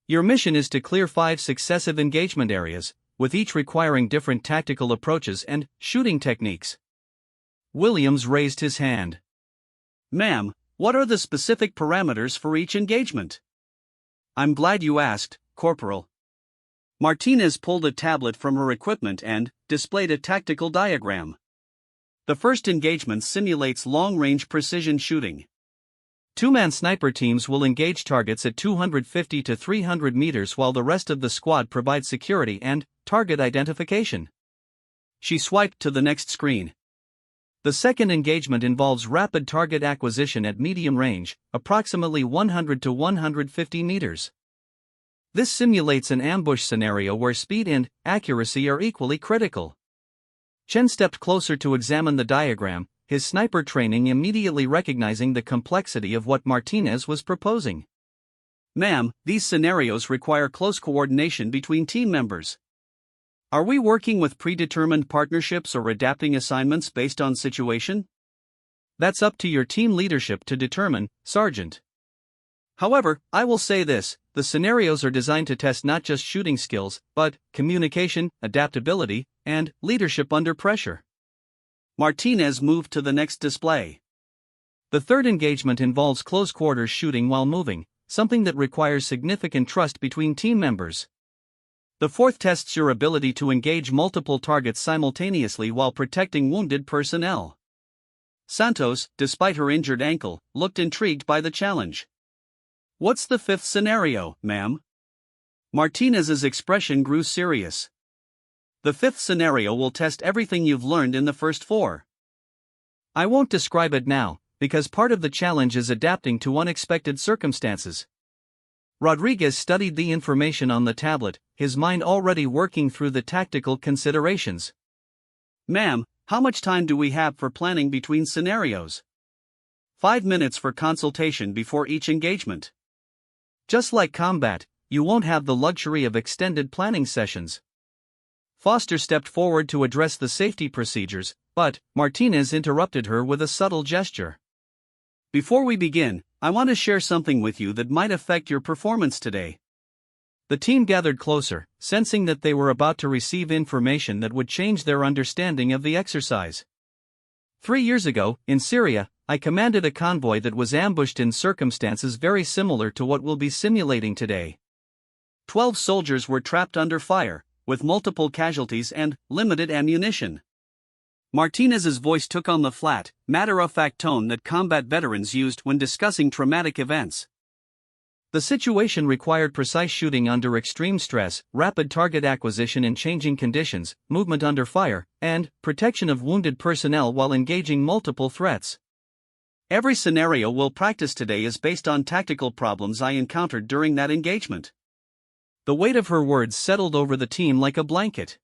"Your mission is to clear 5 successive engagement areas, with each requiring different tactical approaches and shooting techniques." Williams raised his hand. "Ma'am, what are the specific parameters for each engagement?" "I'm glad you asked, Corporal." Martinez pulled a tablet from her equipment and displayed a tactical diagram. The first engagement simulates long-range precision shooting. 2-man sniper teams will engage targets at 250 to 300 meters while the rest of the squad provides security and target identification. She swiped to the next screen. The second engagement involves rapid target acquisition at medium range, approximately 100 to 150 meters. This simulates an ambush scenario where speed and accuracy are equally critical. Chen stepped closer to examine the diagram, his sniper training immediately recognizing the complexity of what Martinez was proposing. "Ma'am, these scenarios require close coordination between team members. Are we working with predetermined partnerships or adapting assignments based on situation?" "That's up to your team leadership to determine, Sergeant. However, I will say this, the scenarios are designed to test not just shooting skills, but communication, adaptability, and leadership under pressure." Martinez moved to the next display. "The third engagement involves close-quarters shooting while moving, something that requires significant trust between team members. The fourth tests your ability to engage multiple targets simultaneously while protecting wounded personnel." Santos, despite her injured ankle, looked intrigued by the challenge. "What's the fifth scenario, ma'am?" Martinez's expression grew serious. "The fifth scenario will test everything you've learned in the first 4. I won't describe it now, because part of the challenge is adapting to unexpected circumstances." Rodriguez studied the information on the tablet, his mind already working through the tactical considerations. "Ma'am, how much time do we have for planning between scenarios?" 5 minutes for consultation before each engagement." "Just like combat, you won't have the luxury of extended planning sessions." Foster stepped forward to address the safety procedures, but Martinez interrupted her with a subtle gesture. "Before we begin, I want to share something with you that might affect your performance today." The team gathered closer, sensing that they were about to receive information that would change their understanding of the exercise. 3 years ago, in Syria, I commanded a convoy that was ambushed in circumstances very similar to what we'll be simulating today. 12 soldiers were trapped under fire, with multiple casualties and limited ammunition. Martinez's voice took on the flat, matter-of-fact tone that combat veterans used when discussing traumatic events. The situation required precise shooting under extreme stress, rapid target acquisition in changing conditions, movement under fire, and protection of wounded personnel while engaging multiple threats. Every scenario we'll practice today is based on tactical problems I encountered during that engagement. The weight of her words settled over the team like a blanket.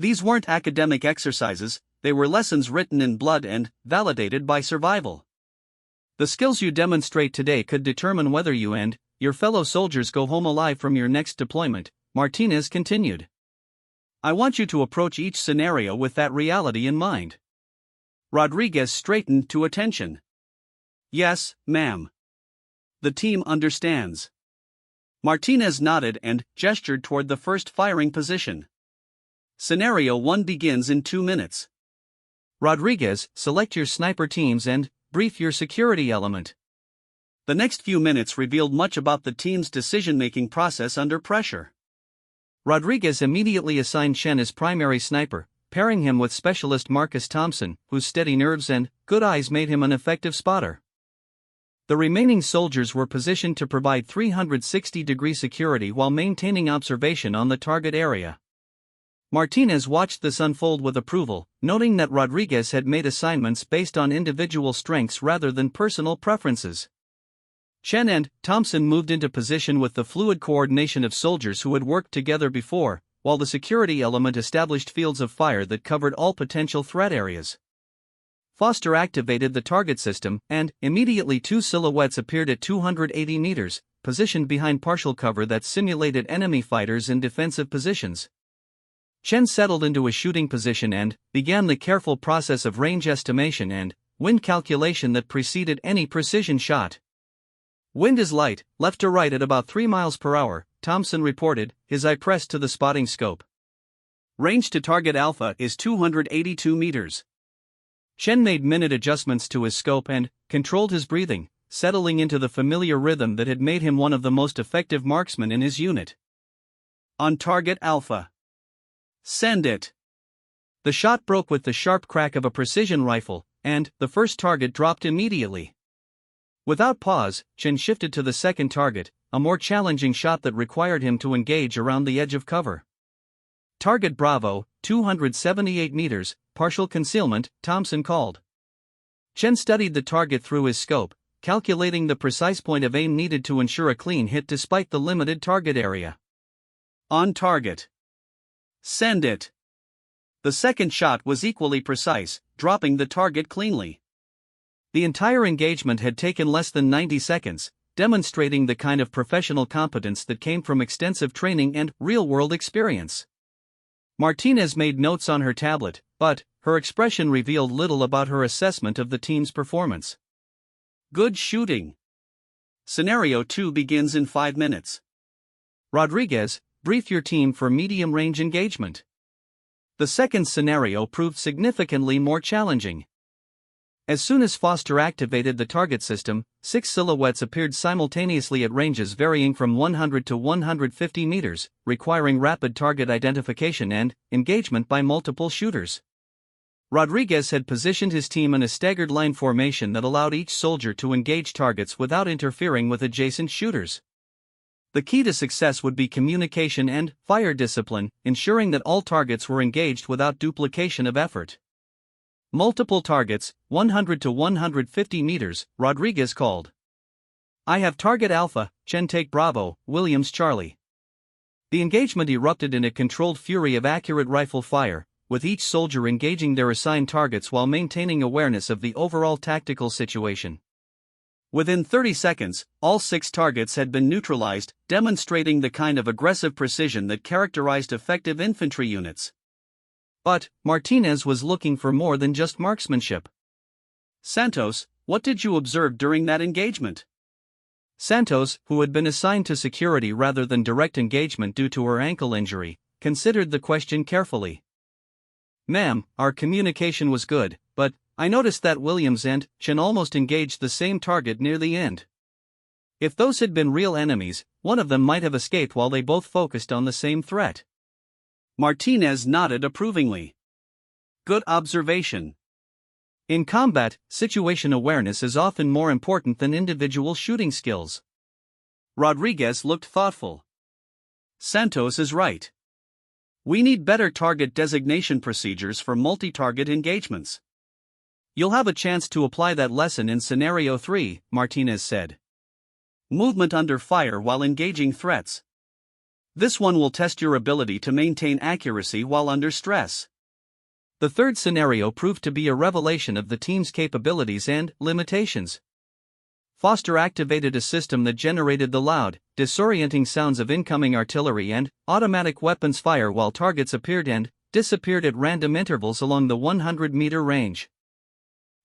These weren't academic exercises, they were lessons written in blood and validated by survival. The skills you demonstrate today could determine whether you and your fellow soldiers go home alive from your next deployment, Martinez continued. I want you to approach each scenario with that reality in mind. Rodriguez straightened to attention. Yes, ma'am. The team understands. Martinez nodded and gestured toward the first firing position. Scenario 1 begins in 2 minutes. Rodriguez, select your sniper teams and brief your security element. The next few minutes revealed much about the team's decision-making process under pressure. Rodriguez immediately assigned Chen as primary sniper, pairing him with specialist Marcus Thompson, whose steady nerves and good eyes made him an effective spotter. The remaining soldiers were positioned to provide 360-degree security while maintaining observation on the target area. Martinez watched this unfold with approval, noting that Rodriguez had made assignments based on individual strengths rather than personal preferences. Chen and Thompson moved into position with the fluid coordination of soldiers who had worked together before, while the security element established fields of fire that covered all potential threat areas. Foster activated the target system, and immediately 2 silhouettes appeared at 280 meters, positioned behind partial cover that simulated enemy fighters in defensive positions. Chen settled into a shooting position and began the careful process of range estimation and wind calculation that preceded any precision shot. Wind is light, left to right at about 3 miles per hour, Thompson reported, his eye pressed to the spotting scope. Range to target Alpha is 282 meters. Chen made minute adjustments to his scope and controlled his breathing, settling into the familiar rhythm that had made him one of the most effective marksmen in his unit. On target Alpha. Send it. The shot broke with the sharp crack of a precision rifle, and the first target dropped immediately. Without pause, Chen shifted to the second target, a more challenging shot that required him to engage around the edge of cover. Target Bravo, 278 meters, partial concealment, Thompson called. Chen studied the target through his scope, calculating the precise point of aim needed to ensure a clean hit despite the limited target area. On target. Send it. The second shot was equally precise, dropping the target cleanly. The entire engagement had taken less than 90 seconds, demonstrating the kind of professional competence that came from extensive training and real-world experience. Martinez made notes on her tablet, but her expression revealed little about her assessment of the team's performance. Good shooting. Scenario 2 begins in 5 minutes. Rodriguez, brief your team for medium-range engagement. The second scenario proved significantly more challenging. As soon as Foster activated the target system, 6 silhouettes appeared simultaneously at ranges varying from 100 to 150 meters, requiring rapid target identification and engagement by multiple shooters. Rodriguez had positioned his team in a staggered line formation that allowed each soldier to engage targets without interfering with adjacent shooters. The key to success would be communication and fire discipline, ensuring that all targets were engaged without duplication of effort. Multiple targets, 100 to 150 meters, Rodriguez called. I have target Alpha, Chen take Bravo, Williams Charlie. The engagement erupted in a controlled fury of accurate rifle fire, with each soldier engaging their assigned targets while maintaining awareness of the overall tactical situation. Within 30 seconds, all 6 targets had been neutralized, demonstrating the kind of aggressive precision that characterized effective infantry units. But Martinez was looking for more than just marksmanship. Santos, what did you observe during that engagement? Santos, who had been assigned to security rather than direct engagement due to her ankle injury, considered the question carefully. Ma'am, our communication was good, but I noticed that Williams and Chen almost engaged the same target near the end. If those had been real enemies, one of them might have escaped while they both focused on the same threat. Martinez nodded approvingly. Good observation. In combat, situation awareness is often more important than individual shooting skills. Rodriguez looked thoughtful. Santos is right. We need better target designation procedures for multi-target engagements. You'll have a chance to apply that lesson in Scenario 3, Martinez said. Movement under fire while engaging threats. This one will test your ability to maintain accuracy while under stress. The third scenario proved to be a revelation of the team's capabilities and limitations. Foster activated a system that generated the loud, disorienting sounds of incoming artillery and automatic weapons fire while targets appeared and disappeared at random intervals along the 100-meter range.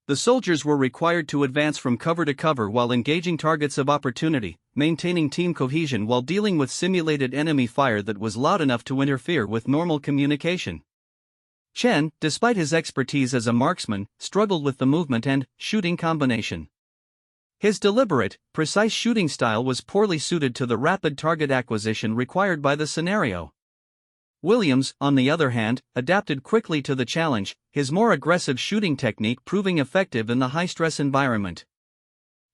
The soldiers were required to advance from cover to cover while engaging targets of opportunity, maintaining team cohesion while dealing with simulated enemy fire that was loud enough to interfere with normal communication. Chen, despite his expertise as a marksman, struggled with the movement and shooting combination. His deliberate, precise shooting style was poorly suited to the rapid target acquisition required by the scenario. Williams, on the other hand, adapted quickly to the challenge, his more aggressive shooting technique proving effective in the high-stress environment.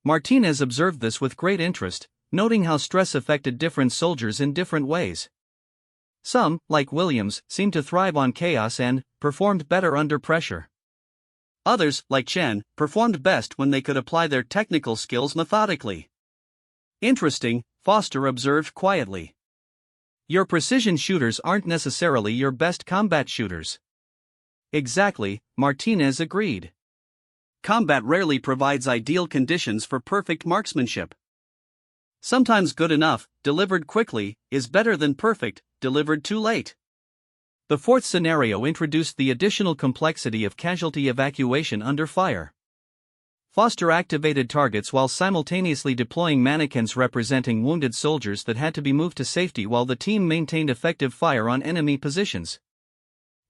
Martinez observed this with great interest, noting how stress affected different soldiers in different ways. Some, like Williams, seemed to thrive on chaos and performed better under pressure. Others, like Chen, performed best when they could apply their technical skills methodically. Interesting, Foster observed quietly. Your precision shooters aren't necessarily your best combat shooters. Exactly, Martinez agreed. Combat rarely provides ideal conditions for perfect marksmanship. Sometimes good enough, delivered quickly, is better than perfect, delivered too late. The fourth scenario introduced the additional complexity of casualty evacuation under fire. Foster activated targets while simultaneously deploying mannequins representing wounded soldiers that had to be moved to safety while the team maintained effective fire on enemy positions.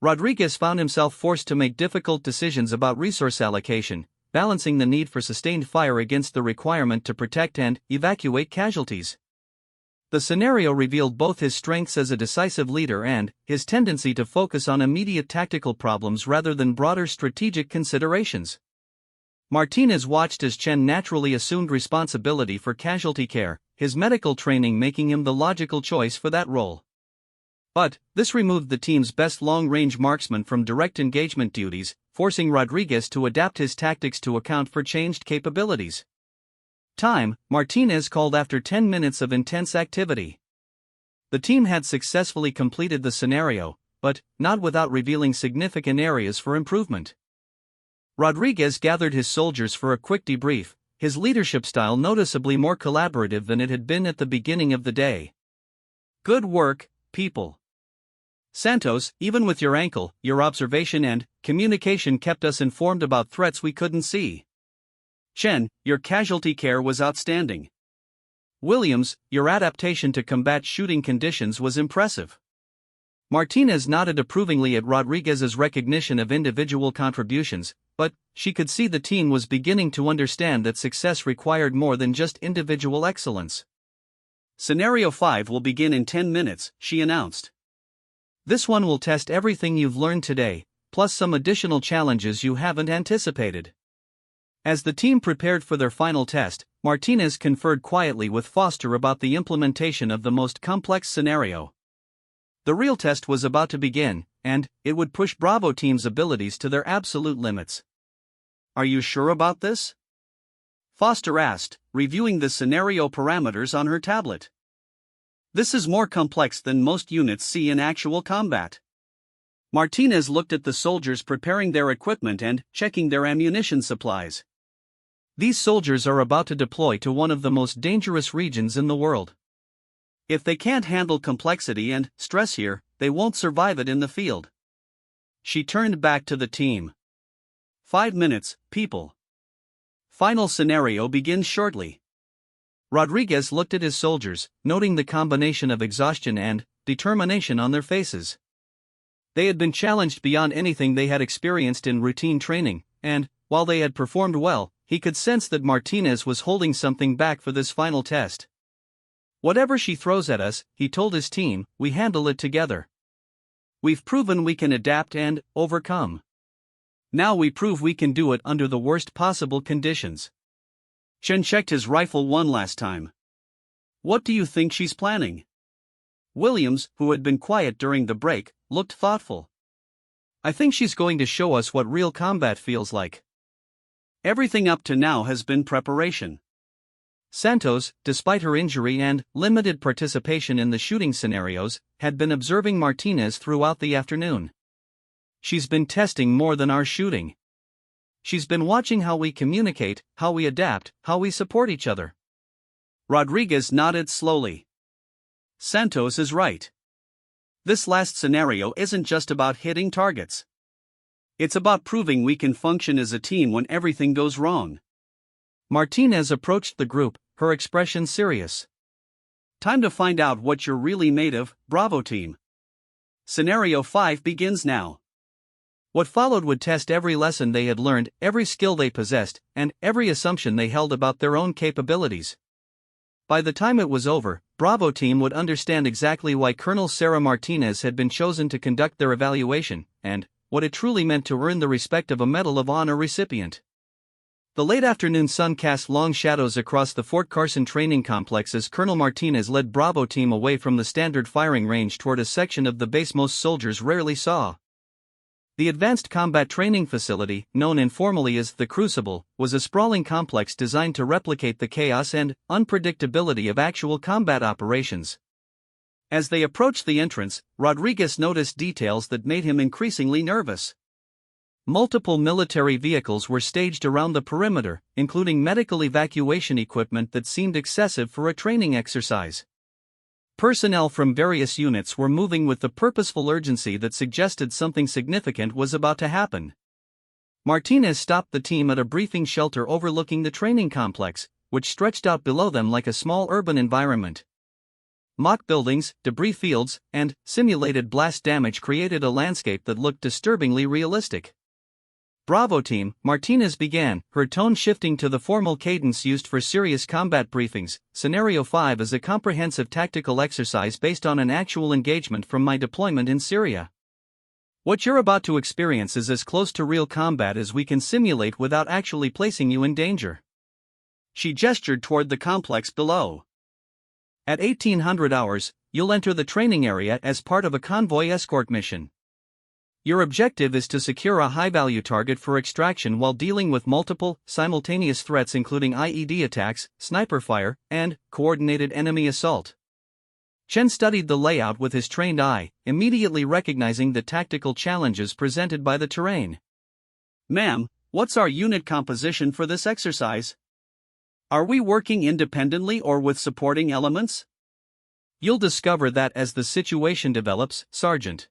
Rodriguez found himself forced to make difficult decisions about resource allocation, balancing the need for sustained fire against the requirement to protect and evacuate casualties. The scenario revealed both his strengths as a decisive leader and his tendency to focus on immediate tactical problems rather than broader strategic considerations. Martinez watched as Chen naturally assumed responsibility for casualty care, his medical training making him the logical choice for that role. But this removed the team's best long-range marksman from direct engagement duties, forcing Rodriguez to adapt his tactics to account for changed capabilities. Time, Martinez called after 10 minutes of intense activity. The team had successfully completed the scenario, but not without revealing significant areas for improvement. Rodriguez gathered his soldiers for a quick debrief, his leadership style noticeably more collaborative than it had been at the beginning of the day. Good work, people. Santos, even with your ankle, your observation and communication kept us informed about threats we couldn't see. Chen, your casualty care was outstanding. Williams, your adaptation to combat shooting conditions was impressive. Martinez nodded approvingly at Rodriguez's recognition of individual contributions, but she could see the team was beginning to understand that success required more than just individual excellence. Scenario 5 will begin in 10 minutes, she announced. This one will test everything you've learned today, plus some additional challenges you haven't anticipated. As the team prepared for their final test, Martinez conferred quietly with Foster about the implementation of the most complex scenario. The real test was about to begin, and it would push Bravo team's abilities to their absolute limits. Are you sure about this? Foster asked, reviewing the scenario parameters on her tablet. This is more complex than most units see in actual combat. Martinez looked at the soldiers preparing their equipment and checking their ammunition supplies. These soldiers are about to deploy to one of the most dangerous regions in the world. If they can't handle complexity and stress here, they won't survive it in the field. She turned back to the team. 5 minutes, people. Final scenario begins shortly. Rodriguez looked at his soldiers, noting the combination of exhaustion and determination on their faces. They had been challenged beyond anything they had experienced in routine training, and, while they had performed well, he could sense that Martinez was holding something back for this final test. Whatever she throws at us, he told his team, we handle it together. We've proven we can adapt and overcome. Now we prove we can do it under the worst possible conditions. Chen checked his rifle one last time. What do you think she's planning? Williams, who had been quiet during the break, looked thoughtful. I think she's going to show us what real combat feels like. Everything up to now has been preparation. Santos, despite her injury and limited participation in the shooting scenarios, had been observing Martinez throughout the afternoon. She's been testing more than our shooting. She's been watching how we communicate, how we adapt, how we support each other. Rodriguez nodded slowly. Santos is right. This last scenario isn't just about hitting targets. It's about proving we can function as a team when everything goes wrong. Martinez approached the group, her expression serious. Time to find out what you're really made of, Bravo team. Scenario 5 begins now. What followed would test every lesson they had learned, every skill they possessed, and every assumption they held about their own capabilities. By the time it was over, Bravo team would understand exactly why Colonel Sarah Martinez had been chosen to conduct their evaluation, and what it truly meant to earn the respect of a Medal of Honor recipient. The late afternoon sun cast long shadows across the Fort Carson training complex as Colonel Martinez led Bravo team away from the standard firing range toward a section of the base most soldiers rarely saw. The Advanced Combat Training Facility, known informally as the Crucible, was a sprawling complex designed to replicate the chaos and unpredictability of actual combat operations. As they approached the entrance, Rodriguez noticed details that made him increasingly nervous. Multiple military vehicles were staged around the perimeter, including medical evacuation equipment that seemed excessive for a training exercise. Personnel from various units were moving with the purposeful urgency that suggested something significant was about to happen. Martinez stopped the team at a briefing shelter overlooking the training complex, which stretched out below them like a small urban environment. Mock buildings, debris fields, and simulated blast damage created a landscape that looked disturbingly realistic. Bravo team, Martinez began, her tone shifting to the formal cadence used for serious combat briefings. Scenario 5 is a comprehensive tactical exercise based on an actual engagement from my deployment in Syria. What you're about to experience is as close to real combat as we can simulate without actually placing you in danger. She gestured toward the complex below. At 1800 hours, you'll enter the training area as part of a convoy escort mission. Your objective is to secure a high-value target for extraction while dealing with multiple, simultaneous threats including IED attacks, sniper fire, and coordinated enemy assault. Chen studied the layout with his trained eye, immediately recognizing the tactical challenges presented by the terrain. Ma'am, what's our unit composition for this exercise? Are we working independently or with supporting elements? You'll discover that as the situation develops, Sergeant.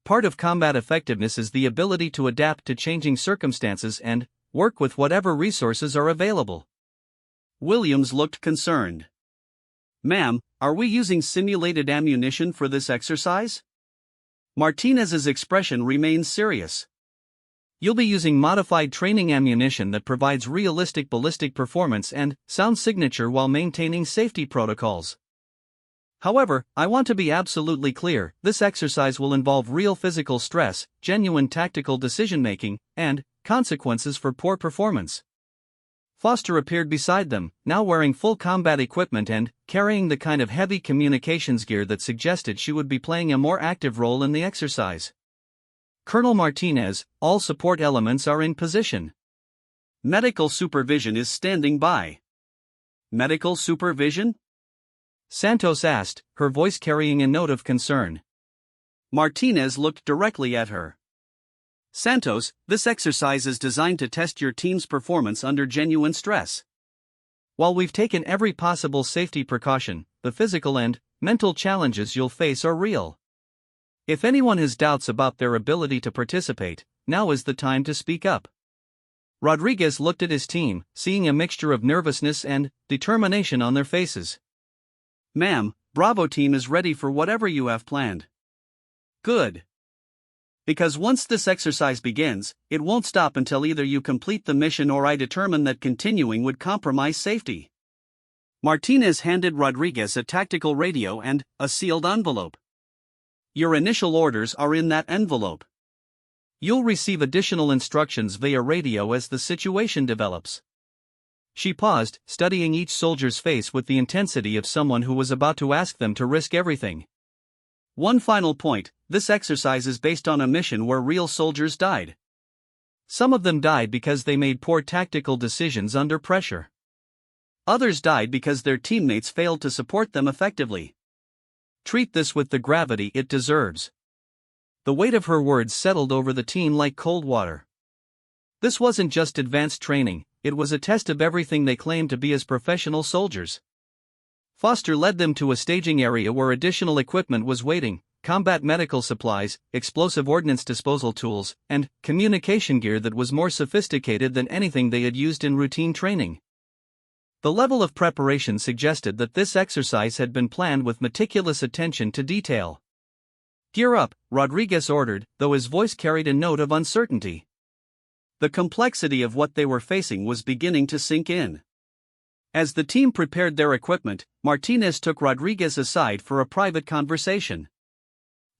Part of combat effectiveness is the ability to adapt to changing circumstances and work with whatever resources are available. Williams looked concerned. Ma'am, are we using simulated ammunition for this exercise? Martinez's expression remains serious. You'll be using modified training ammunition that provides realistic ballistic performance and sound signature while maintaining safety protocols. However, I want to be absolutely clear, this exercise will involve real physical stress, genuine tactical decision-making, and consequences for poor performance. Foster appeared beside them, now wearing full combat equipment and carrying the kind of heavy communications gear that suggested she would be playing a more active role in the exercise. Colonel Martinez, all support elements are in position. Medical supervision is standing by. Medical supervision? Santos asked, her voice carrying a note of concern. Martinez looked directly at her. Santos, this exercise is designed to test your team's performance under genuine stress. While we've taken every possible safety precaution, the physical and mental challenges you'll face are real. If anyone has doubts about their ability to participate, now is the time to speak up. Rodriguez looked at his team, seeing a mixture of nervousness and determination on their faces. Ma'am, Bravo team is ready for whatever you have planned. Good. Because once this exercise begins, it won't stop until either you complete the mission or I determine that continuing would compromise safety. Martinez handed Rodriguez a tactical radio and a sealed envelope. Your initial orders are in that envelope. You'll receive additional instructions via radio as the situation develops. She paused, studying each soldier's face with the intensity of someone who was about to ask them to risk everything. One final point, this exercise is based on a mission where real soldiers died. Some of them died because they made poor tactical decisions under pressure. Others died because their teammates failed to support them effectively. Treat this with the gravity it deserves. The weight of her words settled over the team like cold water. This wasn't just advanced training, it was a test of everything they claimed to be as professional soldiers. Foster led them to a staging area where additional equipment was waiting: combat medical supplies, explosive ordnance disposal tools, and communication gear that was more sophisticated than anything they had used in routine training. The level of preparation suggested that this exercise had been planned with meticulous attention to detail. "Gear up," Rodriguez ordered, though his voice carried a note of uncertainty. The complexity of what they were facing was beginning to sink in. As the team prepared their equipment, Martinez took Rodriguez aside for a private conversation.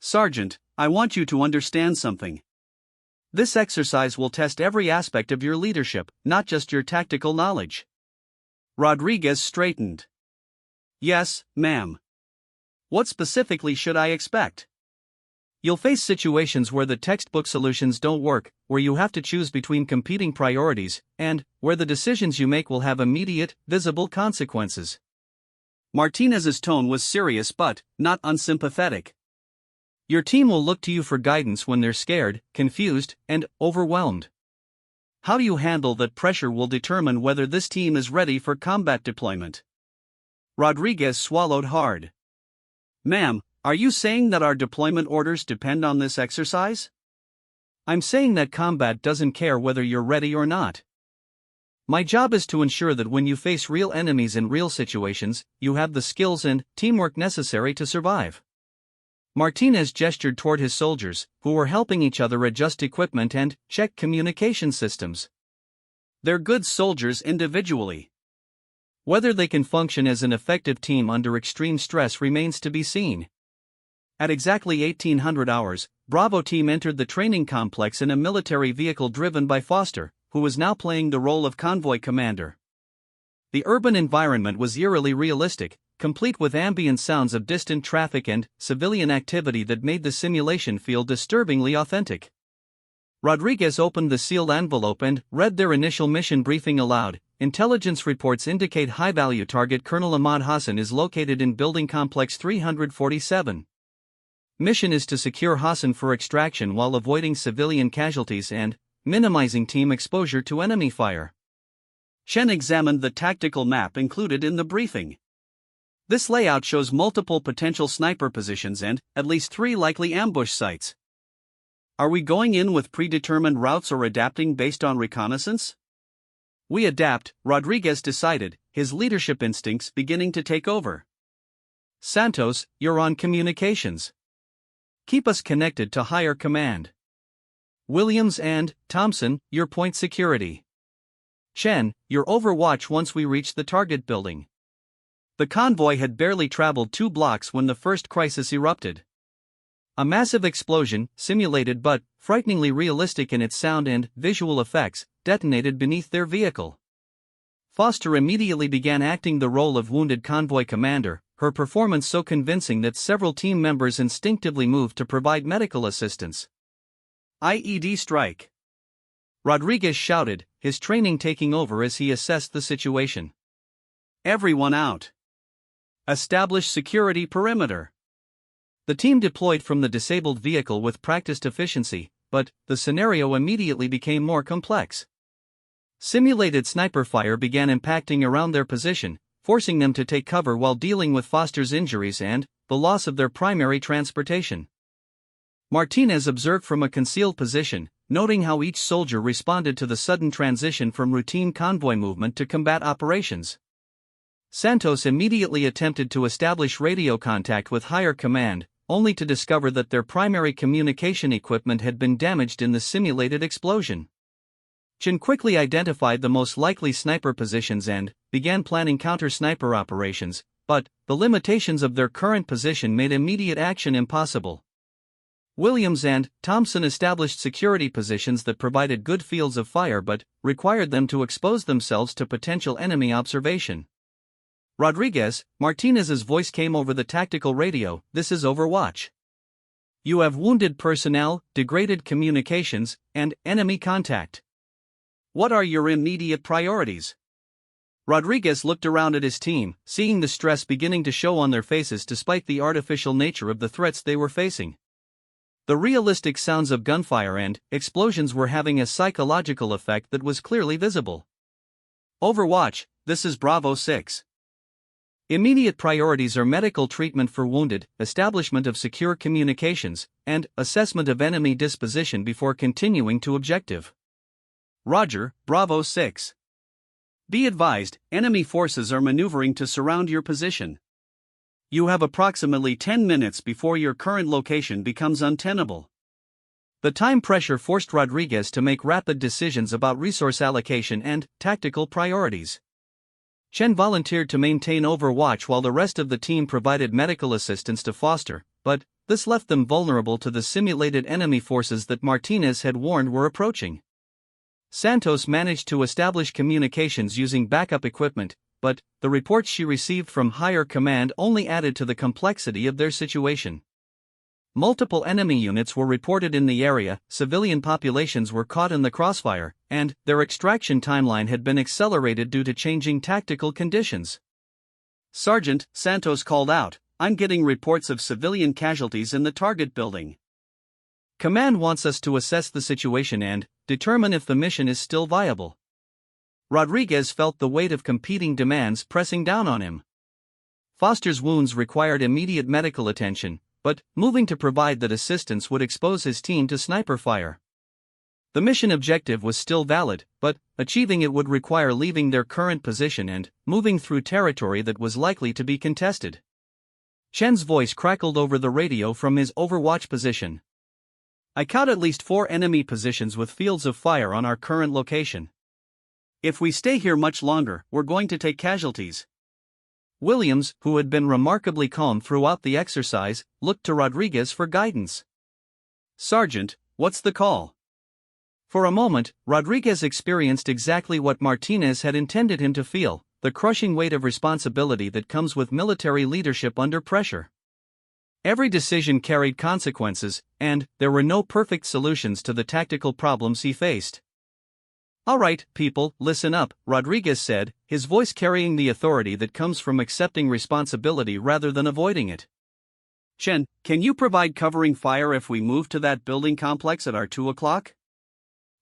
"Sergeant, I want you to understand something. This exercise will test every aspect of your leadership, not just your tactical knowledge." Rodriguez straightened. "Yes, ma'am. What specifically should I expect?" "You'll face situations where the textbook solutions don't work, where you have to choose between competing priorities, and where the decisions you make will have immediate, visible consequences." Martinez's tone was serious but not unsympathetic. "Your team will look to you for guidance when they're scared, confused, and overwhelmed. How you handle that pressure will determine whether this team is ready for combat deployment." Rodriguez swallowed hard. "Ma'am, are you saying that our deployment orders depend on this exercise?" "I'm saying that combat doesn't care whether you're ready or not. My job is to ensure that when you face real enemies in real situations, you have the skills and teamwork necessary to survive." Martinez gestured toward his soldiers, who were helping each other adjust equipment and check communication systems. "They're good soldiers individually. Whether they can function as an effective team under extreme stress remains to be seen." At exactly 1800 hours, Bravo team entered the training complex in a military vehicle driven by Foster, who was now playing the role of convoy commander. The urban environment was eerily realistic, complete with ambient sounds of distant traffic and civilian activity that made the simulation feel disturbingly authentic. Rodriguez opened the sealed envelope and read their initial mission briefing aloud. "Intelligence reports indicate high-value target Colonel Ahmad Hassan is located in Building Complex 347. Mission is to secure Hassan for extraction while avoiding civilian casualties and minimizing team exposure to enemy fire." Shen examined the tactical map included in the briefing. This layout shows multiple potential sniper positions and at least 3 likely ambush sites. "Are we going in with predetermined routes or adapting based on reconnaissance?" "We adapt," Rodriguez decided, his leadership instincts beginning to take over. "Santos, you're on communications. Keep us connected to higher command. Williams and Thompson, your point security. Chen, your overwatch once we reach the target building." The convoy had barely traveled 2 blocks when the first crisis erupted. A massive explosion, simulated but frighteningly realistic in its sound and visual effects, detonated beneath their vehicle. Foster immediately began acting the role of wounded convoy commander, her performance so convincing that several team members instinctively moved to provide medical assistance. "IED strike!" Rodriguez shouted, his training taking over as he assessed the situation. "Everyone out! Establish security perimeter." The team deployed from the disabled vehicle with practiced efficiency, but the scenario immediately became more complex. Simulated sniper fire began impacting around their position, forcing them to take cover while dealing with Foster's injuries and the loss of their primary transportation. Martinez observed from a concealed position, noting how each soldier responded to the sudden transition from routine convoy movement to combat operations. Santos immediately attempted to establish radio contact with higher command, only to discover that their primary communication equipment had been damaged in the simulated explosion. Chen quickly identified the most likely sniper positions and began planning counter-sniper operations, but the limitations of their current position made immediate action impossible. Williams and Thompson established security positions that provided good fields of fire but required them to expose themselves to potential enemy observation. "Rodriguez," Martinez's voice came over the tactical radio, "this is Overwatch. You have wounded personnel, degraded communications, and enemy contact. What are your immediate priorities?" Rodriguez looked around at his team, seeing the stress beginning to show on their faces despite the artificial nature of the threats they were facing. The realistic sounds of gunfire and explosions were having a psychological effect that was clearly visible. Overwatch, this is Bravo 6. Immediate priorities are medical treatment for wounded, establishment of secure communications, and assessment of enemy disposition before continuing to objective. Roger, Bravo 6. Be advised, enemy forces are maneuvering to surround your position. You have approximately 10 minutes before your current location becomes untenable. The time pressure forced Rodriguez to make rapid decisions about resource allocation and tactical priorities. Chen volunteered to maintain Overwatch while the rest of the team provided medical assistance to Foster, but this left them vulnerable to the simulated enemy forces that Martinez had warned were approaching. Santos managed to establish communications using backup equipment, but the reports she received from higher command only added to the complexity of their situation. Multiple enemy units were reported in the area, civilian populations were caught in the crossfire, and their extraction timeline had been accelerated due to changing tactical conditions. Sergeant, Santos called out, I'm getting reports of civilian casualties in the target building. Command wants us to assess the situation and determine if the mission is still viable. Rodriguez felt the weight of competing demands pressing down on him. Foster's wounds required immediate medical attention, but moving to provide that assistance would expose his team to sniper fire. The mission objective was still valid, but achieving it would require leaving their current position and moving through territory that was likely to be contested. Chen's voice crackled over the radio from his Overwatch position. I count at least 4 enemy positions with fields of fire on our current location. If we stay here much longer, we're going to take casualties. Williams, who had been remarkably calm throughout the exercise, looked to Rodriguez for guidance. Sergeant, what's the call? For a moment, Rodriguez experienced exactly what Martinez had intended him to feel, the crushing weight of responsibility that comes with military leadership under pressure. Every decision carried consequences, and there were no perfect solutions to the tactical problems he faced. All right, people, listen up, Rodriguez said, his voice carrying the authority that comes from accepting responsibility rather than avoiding it. Chen, can you provide covering fire if we move to that building complex at our 2 o'clock?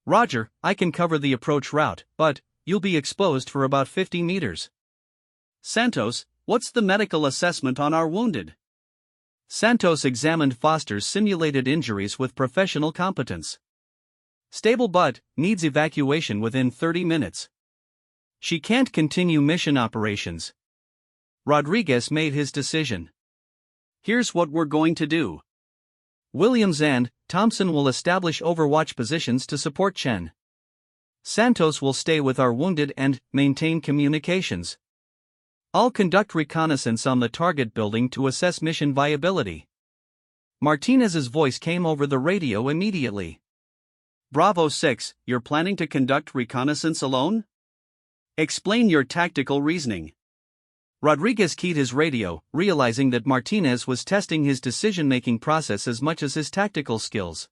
Roger, I can cover the approach route, but you'll be exposed for about 50 meters. Santos, what's the medical assessment on our wounded? Santos examined Foster's simulated injuries with professional competence. Stable but needs evacuation within 30 minutes. She can't continue mission operations. Rodriguez made his decision. Here's what we're going to do. Williams and Thompson will establish Overwatch positions to support Chen. Santos will stay with our wounded and maintain communications. I'll conduct reconnaissance on the target building to assess mission viability. Martinez's voice came over the radio immediately. Bravo 6, you're planning to conduct reconnaissance alone? Explain your tactical reasoning. Rodriguez keyed his radio, realizing that Martinez was testing his decision-making process as much as his tactical skills.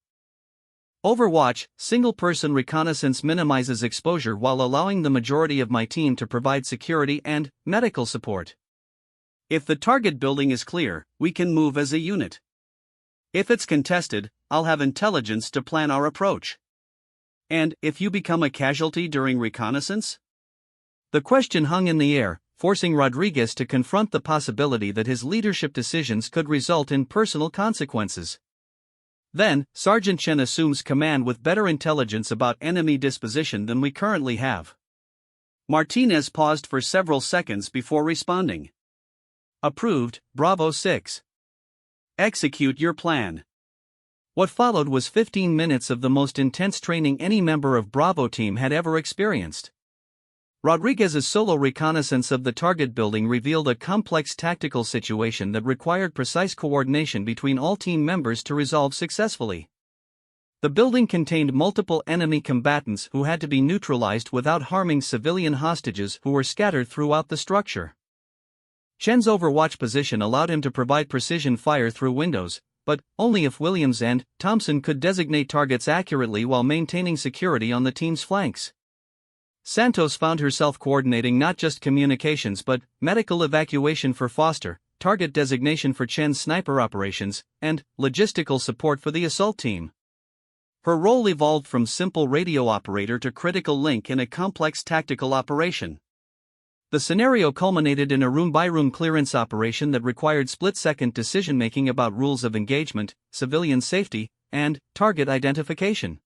Overwatch, single-person reconnaissance minimizes exposure while allowing the majority of my team to provide security and medical support. If the target building is clear, we can move as a unit. If it's contested, I'll have intelligence to plan our approach. And if you become a casualty during reconnaissance? The question hung in the air, forcing Rodriguez to confront the possibility that his leadership decisions could result in personal consequences. Then, Sergeant Chen assumes command with better intelligence about enemy disposition than we currently have. Martinez paused for several seconds before responding. Approved, Bravo 6. Execute your plan. What followed was 15 minutes of the most intense training any member of Bravo team had ever experienced. Rodriguez's solo reconnaissance of the target building revealed a complex tactical situation that required precise coordination between all team members to resolve successfully. The building contained multiple enemy combatants who had to be neutralized without harming civilian hostages who were scattered throughout the structure. Chen's Overwatch position allowed him to provide precision fire through windows, but only if Williams and Thompson could designate targets accurately while maintaining security on the team's flanks. Santos found herself coordinating not just communications but medical evacuation for Foster, target designation for Chen's sniper operations, and logistical support for the assault team. Her role evolved from simple radio operator to critical link in a complex tactical operation. The scenario culminated in a room-by-room clearance operation that required split-second decision-making about rules of engagement, civilian safety, and target identification.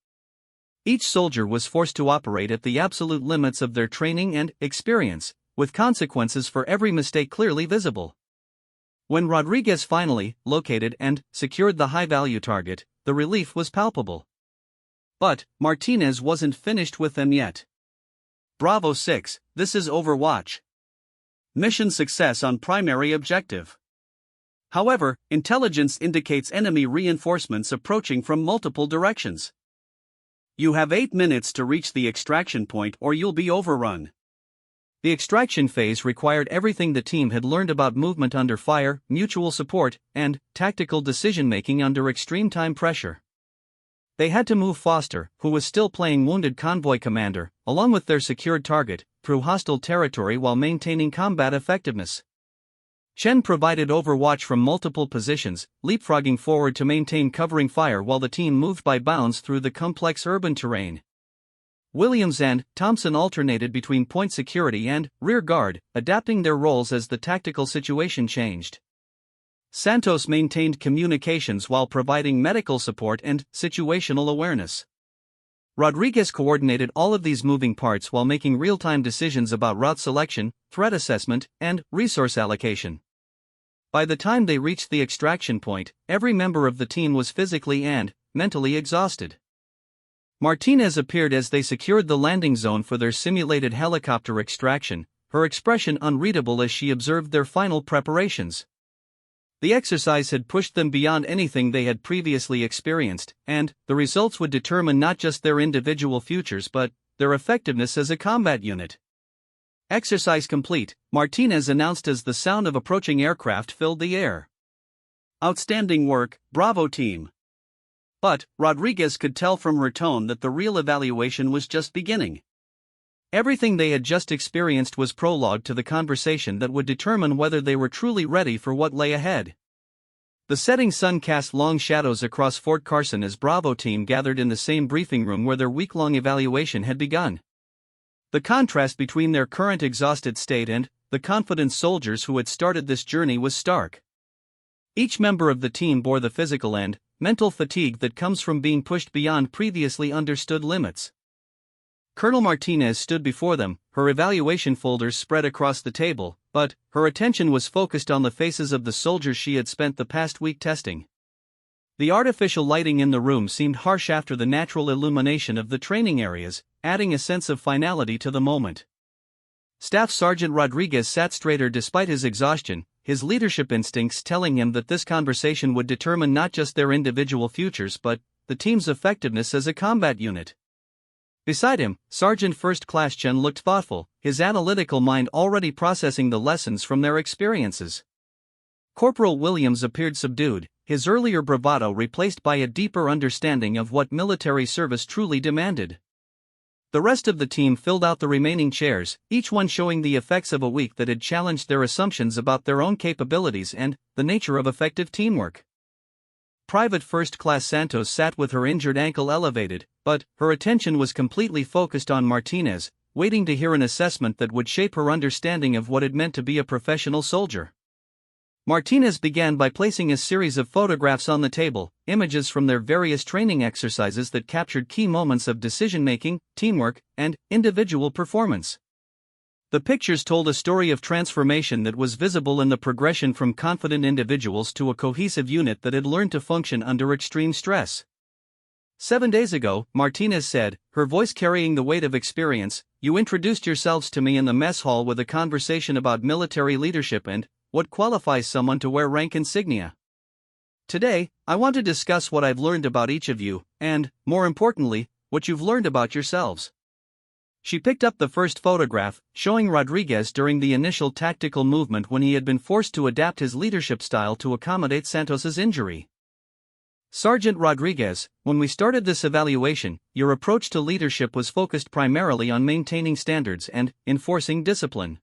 Each soldier was forced to operate at the absolute limits of their training and experience, with consequences for every mistake clearly visible. When Rodriguez finally located and secured the high-value target, the relief was palpable. But Martinez wasn't finished with them yet. Bravo 6, this is Overwatch. Mission success on primary objective. However, intelligence indicates enemy reinforcements approaching from multiple directions. You have 8 minutes to reach the extraction point or you'll be overrun. The extraction phase required everything the team had learned about movement under fire, mutual support, and tactical decision-making under extreme time pressure. They had to move Foster, who was still playing wounded convoy commander, along with their secured target, through hostile territory while maintaining combat effectiveness. Chen provided overwatch from multiple positions, leapfrogging forward to maintain covering fire while the team moved by bounds through the complex urban terrain. Williams and Thompson alternated between point security and rear guard, adapting their roles as the tactical situation changed. Santos maintained communications while providing medical support and situational awareness. Rodriguez coordinated all of these moving parts while making real-time decisions about route selection, threat assessment, and resource allocation. By the time they reached the extraction point, every member of the team was physically and mentally exhausted. Martinez appeared as they secured the landing zone for their simulated helicopter extraction, her expression unreadable as she observed their final preparations. The exercise had pushed them beyond anything they had previously experienced, and the results would determine not just their individual futures but their effectiveness as a combat unit. Exercise complete, Martinez announced as the sound of approaching aircraft filled the air. Outstanding work, Bravo team. But Rodriguez could tell from her tone that the real evaluation was just beginning. Everything they had just experienced was prologue to the conversation that would determine whether they were truly ready for what lay ahead. The setting sun cast long shadows across Fort Carson as Bravo team gathered in the same briefing room where their week-long evaluation had begun. The contrast between their current exhausted state and the confident soldiers who had started this journey was stark. Each member of the team bore the physical and mental fatigue that comes from being pushed beyond previously understood limits. Colonel Martinez stood before them, her evaluation folders spread across the table, but her attention was focused on the faces of the soldiers she had spent the past week testing. The artificial lighting in the room seemed harsh after the natural illumination of the training areas, adding a sense of finality to the moment. Staff Sergeant Rodriguez sat straighter despite his exhaustion, his leadership instincts telling him that this conversation would determine not just their individual futures but the team's effectiveness as a combat unit. Beside him, Sergeant First Class Chen looked thoughtful, his analytical mind already processing the lessons from their experiences. Corporal Williams appeared subdued, his earlier bravado replaced by a deeper understanding of what military service truly demanded. The rest of the team filled out the remaining chairs, each one showing the effects of a week that had challenged their assumptions about their own capabilities and the nature of effective teamwork. Private First Class Santos sat with her injured ankle elevated, but her attention was completely focused on Martinez, waiting to hear an assessment that would shape her understanding of what it meant to be a professional soldier. Martinez began by placing a series of photographs on the table, images from their various training exercises that captured key moments of decision-making, teamwork, and individual performance. The pictures told a story of transformation that was visible in the progression from confident individuals to a cohesive unit that had learned to function under extreme stress. 7 days ago, Martinez said, her voice carrying the weight of experience, you introduced yourselves to me in the mess hall with a conversation about military leadership and what qualifies someone to wear rank insignia. Today, I want to discuss what I've learned about each of you, and, more importantly, what you've learned about yourselves. She picked up the first photograph, showing Rodriguez during the initial tactical movement when he had been forced to adapt his leadership style to accommodate Santos's injury. Sergeant Rodriguez, when we started this evaluation, your approach to leadership was focused primarily on maintaining standards and enforcing discipline.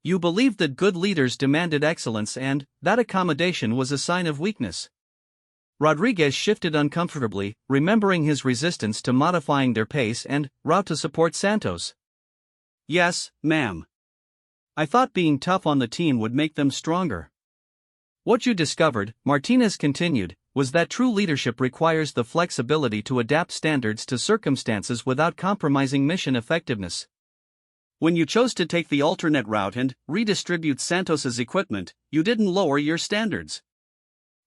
You believed that good leaders demanded excellence and that accommodation was a sign of weakness. Rodriguez shifted uncomfortably, remembering his resistance to modifying their pace and route to support Santos. Yes, ma'am. I thought being tough on the team would make them stronger. What you discovered, Martinez continued, was that true leadership requires the flexibility to adapt standards to circumstances without compromising mission effectiveness. When you chose to take the alternate route and redistribute Santos's equipment, you didn't lower your standards.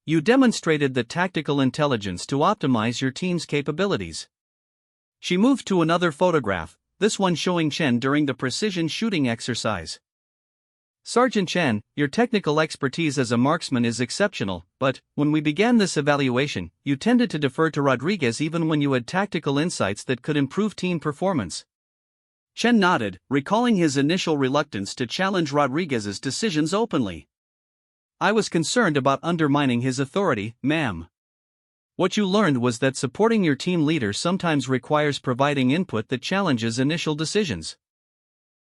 You demonstrated the tactical intelligence to optimize your team's capabilities. She moved to another photograph, this one showing Chen during the precision shooting exercise. Sergeant Chen, your technical expertise as a marksman is exceptional, but when we began this evaluation, you tended to defer to Rodriguez even when you had tactical insights that could improve team performance. Chen nodded, recalling his initial reluctance to challenge Rodriguez's decisions openly. I was concerned about undermining his authority, ma'am. What you learned was that supporting your team leader sometimes requires providing input that challenges initial decisions.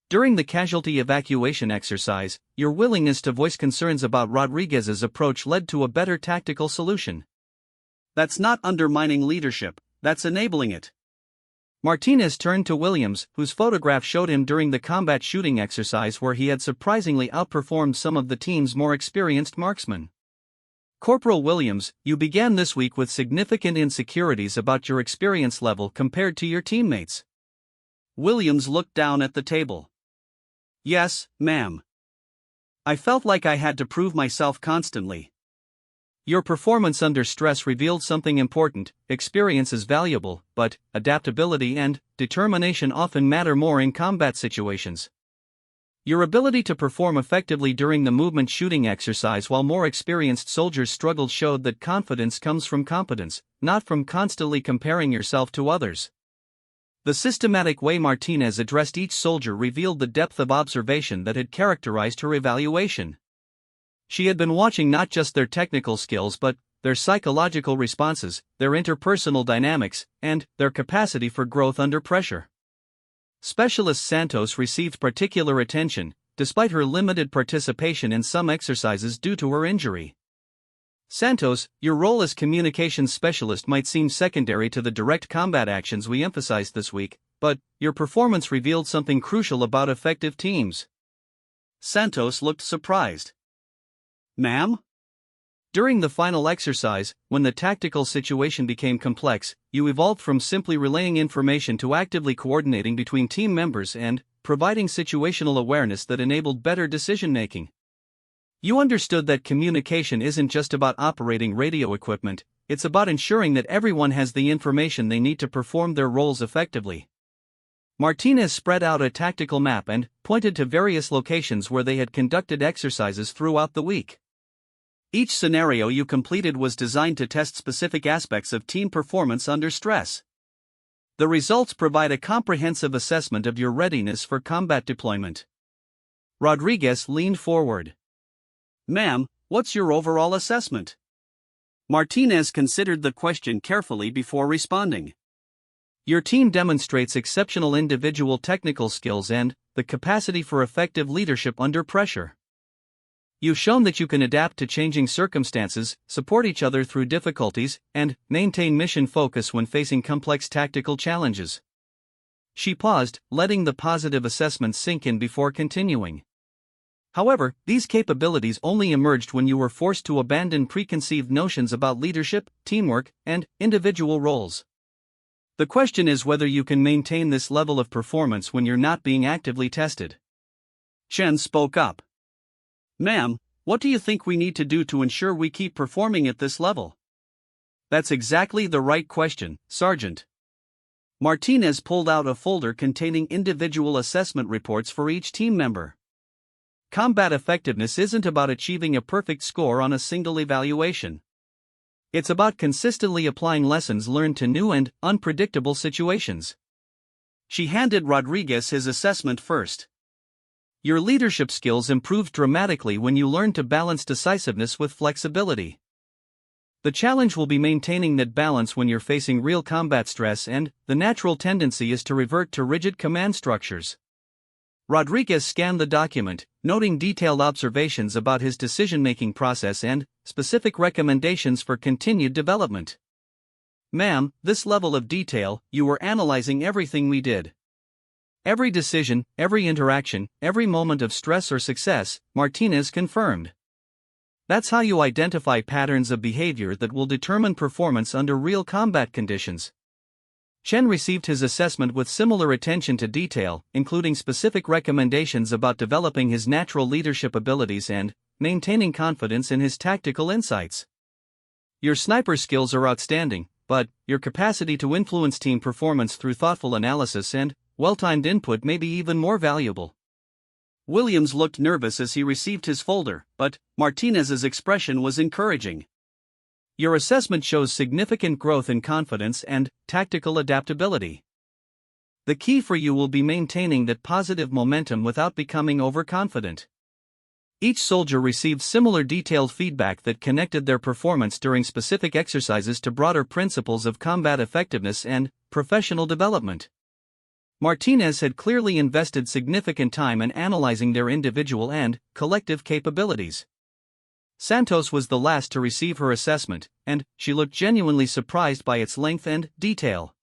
During the casualty evacuation exercise, your willingness to voice concerns about Rodriguez's approach led to a better tactical solution. That's not undermining leadership, that's enabling it. Martinez turned to Williams, whose photograph showed him during the combat shooting exercise where he had surprisingly outperformed some of the team's more experienced marksmen. Corporal Williams, you began this week with significant insecurities about your experience level compared to your teammates. Williams looked down at the table. Yes, ma'am. I felt like I had to prove myself constantly. Your performance under stress revealed something important. Experience is valuable, but adaptability and determination often matter more in combat situations. Your ability to perform effectively during the movement shooting exercise while more experienced soldiers struggled showed that confidence comes from competence, not from constantly comparing yourself to others. The systematic way Martinez addressed each soldier revealed the depth of observation that had characterized her evaluation. She had been watching not just their technical skills but their psychological responses, their interpersonal dynamics, and their capacity for growth under pressure. Specialist Santos received particular attention, despite her limited participation in some exercises due to her injury. Santos, your role as communications specialist might seem secondary to the direct combat actions we emphasized this week, but your performance revealed something crucial about effective teams. Santos looked surprised. Ma'am? During the final exercise, when the tactical situation became complex, you evolved from simply relaying information to actively coordinating between team members and providing situational awareness that enabled better decision-making. You understood that communication isn't just about operating radio equipment, it's about ensuring that everyone has the information they need to perform their roles effectively. Martinez spread out a tactical map and pointed to various locations where they had conducted exercises throughout the week. Each scenario you completed was designed to test specific aspects of team performance under stress. The results provide a comprehensive assessment of your readiness for combat deployment. Rodriguez leaned forward. Ma'am, what's your overall assessment? Martinez considered the question carefully before responding. Your team demonstrates exceptional individual technical skills and the capacity for effective leadership under pressure. You've shown that you can adapt to changing circumstances, support each other through difficulties, and maintain mission focus when facing complex tactical challenges. She paused, letting the positive assessment sink in before continuing. However, these capabilities only emerged when you were forced to abandon preconceived notions about leadership, teamwork, and individual roles. The question is whether you can maintain this level of performance when you're not being actively tested. Chen spoke up. Ma'am, what do you think we need to do to ensure we keep performing at this level? That's exactly the right question, Sergeant. Martinez pulled out a folder containing individual assessment reports for each team member. Combat effectiveness isn't about achieving a perfect score on a single evaluation. It's about consistently applying lessons learned to new and unpredictable situations. She handed Rodriguez his assessment first. Your leadership skills improved dramatically when you learned to balance decisiveness with flexibility. The challenge will be maintaining that balance when you're facing real combat stress, and the natural tendency is to revert to rigid command structures. Rodriguez scanned the document, noting detailed observations about his decision-making process and specific recommendations for continued development. "Ma'am, this level of detail, you were analyzing everything we did. Every decision, every interaction, every moment of stress or success," Martinez confirmed. "That's how you identify patterns of behavior that will determine performance under real combat conditions." Chen received his assessment with similar attention to detail, including specific recommendations about developing his natural leadership abilities and maintaining confidence in his tactical insights. "Your sniper skills are outstanding, but your capacity to influence team performance through thoughtful analysis and well-timed input may be even more valuable." Williams looked nervous as he received his folder, but Martinez's expression was encouraging. "Your assessment shows significant growth in confidence and tactical adaptability. The key for you will be maintaining that positive momentum without becoming overconfident." Each soldier received similar detailed feedback that connected their performance during specific exercises to broader principles of combat effectiveness and professional development. Martinez had clearly invested significant time in analyzing their individual and collective capabilities. Santos was the last to receive her assessment, and she looked genuinely surprised by its length and detail.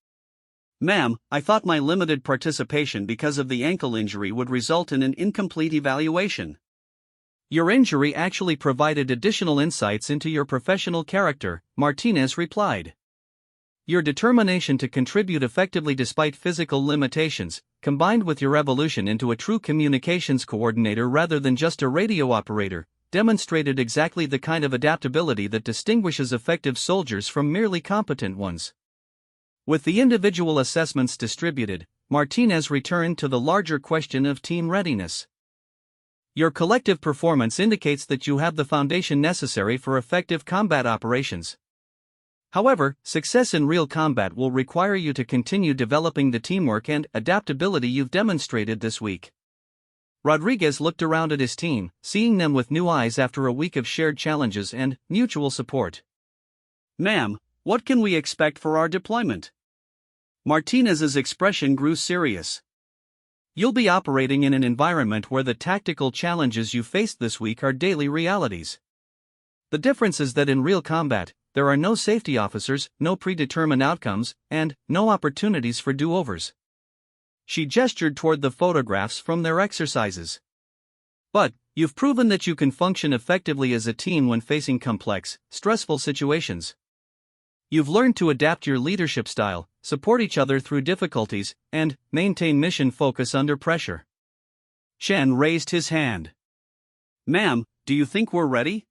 "Ma'am, I thought my limited participation because of the ankle injury would result in an incomplete evaluation. Your injury actually provided additional insights into your professional character," Martinez replied. "Your determination to contribute effectively despite physical limitations, combined with your evolution into a true communications coordinator rather than just a radio operator, demonstrated exactly the kind of adaptability that distinguishes effective soldiers from merely competent ones." With the individual assessments distributed, Martinez returned to the larger question of team readiness. "Your collective performance indicates that you have the foundation necessary for effective combat operations. However, success in real combat will require you to continue developing the teamwork and adaptability you've demonstrated this week." Rodriguez looked around at his team, seeing them with new eyes after a week of shared challenges and mutual support. "Ma'am, what can we expect for our deployment?" Martinez's expression grew serious. "You'll be operating in an environment where the tactical challenges you faced this week are daily realities. The difference is that in real combat, there are no safety officers, no predetermined outcomes, and no opportunities for do-overs." She gestured toward the photographs from their exercises. "But you've proven that you can function effectively as a team when facing complex, stressful situations. You've learned to adapt your leadership style, support each other through difficulties, and maintain mission focus under pressure." Chen raised his hand. "Ma'am, do you think we're ready?"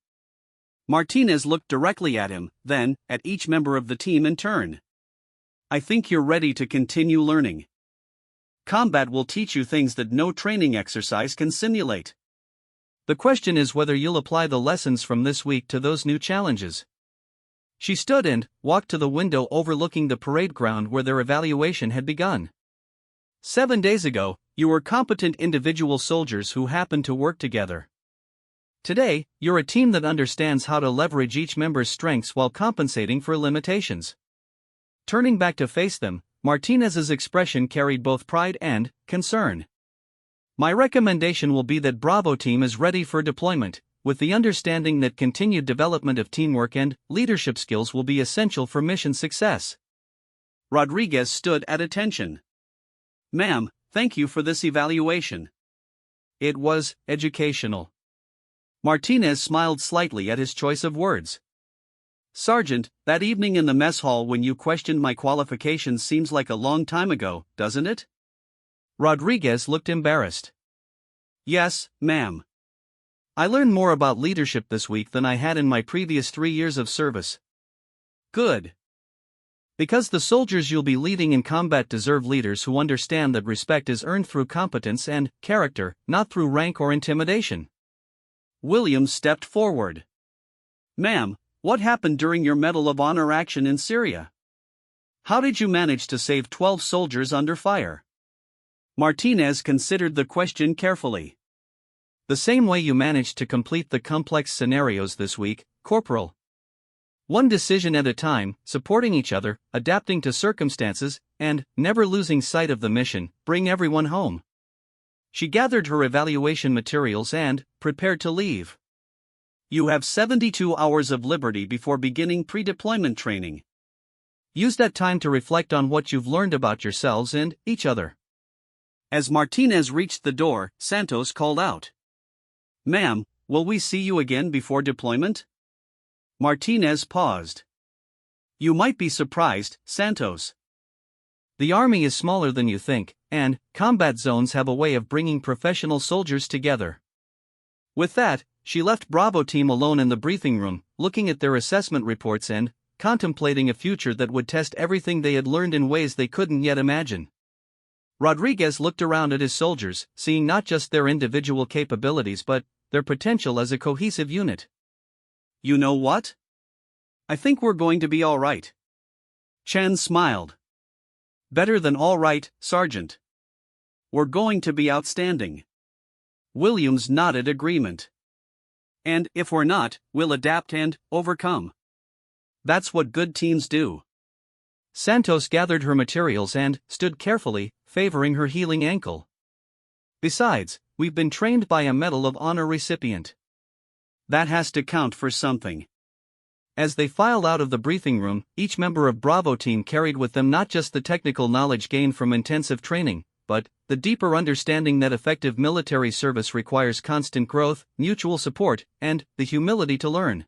Martinez looked directly at him, then at each member of the team in turn. "I think you're ready to continue learning. Combat will teach you things that no training exercise can simulate. The question is whether you'll apply the lessons from this week to those new challenges." She stood and walked to the window overlooking the parade ground where their evaluation had begun. 7 days ago, you were competent individual soldiers who happened to work together. Today, you're a team that understands how to leverage each member's strengths while compensating for limitations. Turning back to face them, Martinez's expression carried both pride and concern. "My recommendation will be that Bravo team is ready for deployment, with the understanding that continued development of teamwork and leadership skills will be essential for mission success." Rodriguez stood at attention. "Ma'am, thank you for this evaluation. It was educational." Martinez smiled slightly at his choice of words. "Sergeant, that evening in the mess hall when you questioned my qualifications seems like a long time ago, doesn't it?" Rodriguez looked embarrassed. "Yes, ma'am. I learned more about leadership this week than I had in my previous 3 years of service." "Good. Because the soldiers you'll be leading in combat deserve leaders who understand that respect is earned through competence and character, not through rank or intimidation." Williams stepped forward. "Ma'am, what happened during your Medal of Honor action in Syria? How did you manage to save 12 soldiers under fire?" Martinez considered the question carefully. "The same way you managed to complete the complex scenarios this week, Corporal." One decision at a time, supporting each other, adapting to circumstances, and, never losing sight of the mission, bring everyone home. She gathered her evaluation materials and prepared to leave. You have 72 hours of liberty before beginning pre-deployment training. Use that time to reflect on what you've learned about yourselves and each other. As Martinez reached the door, Santos called out, "Ma'am, will we see you again before deployment?" Martinez paused. "You might be surprised, Santos. The Army is smaller than you think, and combat zones have a way of bringing professional soldiers together." With that, she left Bravo team alone in the briefing room, looking at their assessment reports and contemplating a future that would test everything they had learned in ways they couldn't yet imagine. Rodriguez looked around at his soldiers, seeing not just their individual capabilities but their potential as a cohesive unit. "You know what? I think we're going to be all right." Chen smiled. "Better than all right, Sergeant. We're going to be outstanding." Williams nodded agreement. "And if we're not, we'll adapt and overcome. That's what good teams do." Santos gathered her materials and stood carefully, favoring her healing ankle. "Besides, we've been trained by a Medal of Honor recipient. That has to count for something." As they filed out of the briefing room, each member of Bravo team carried with them not just the technical knowledge gained from intensive training, but the deeper understanding that effective military service requires constant growth, mutual support, and the humility to learn.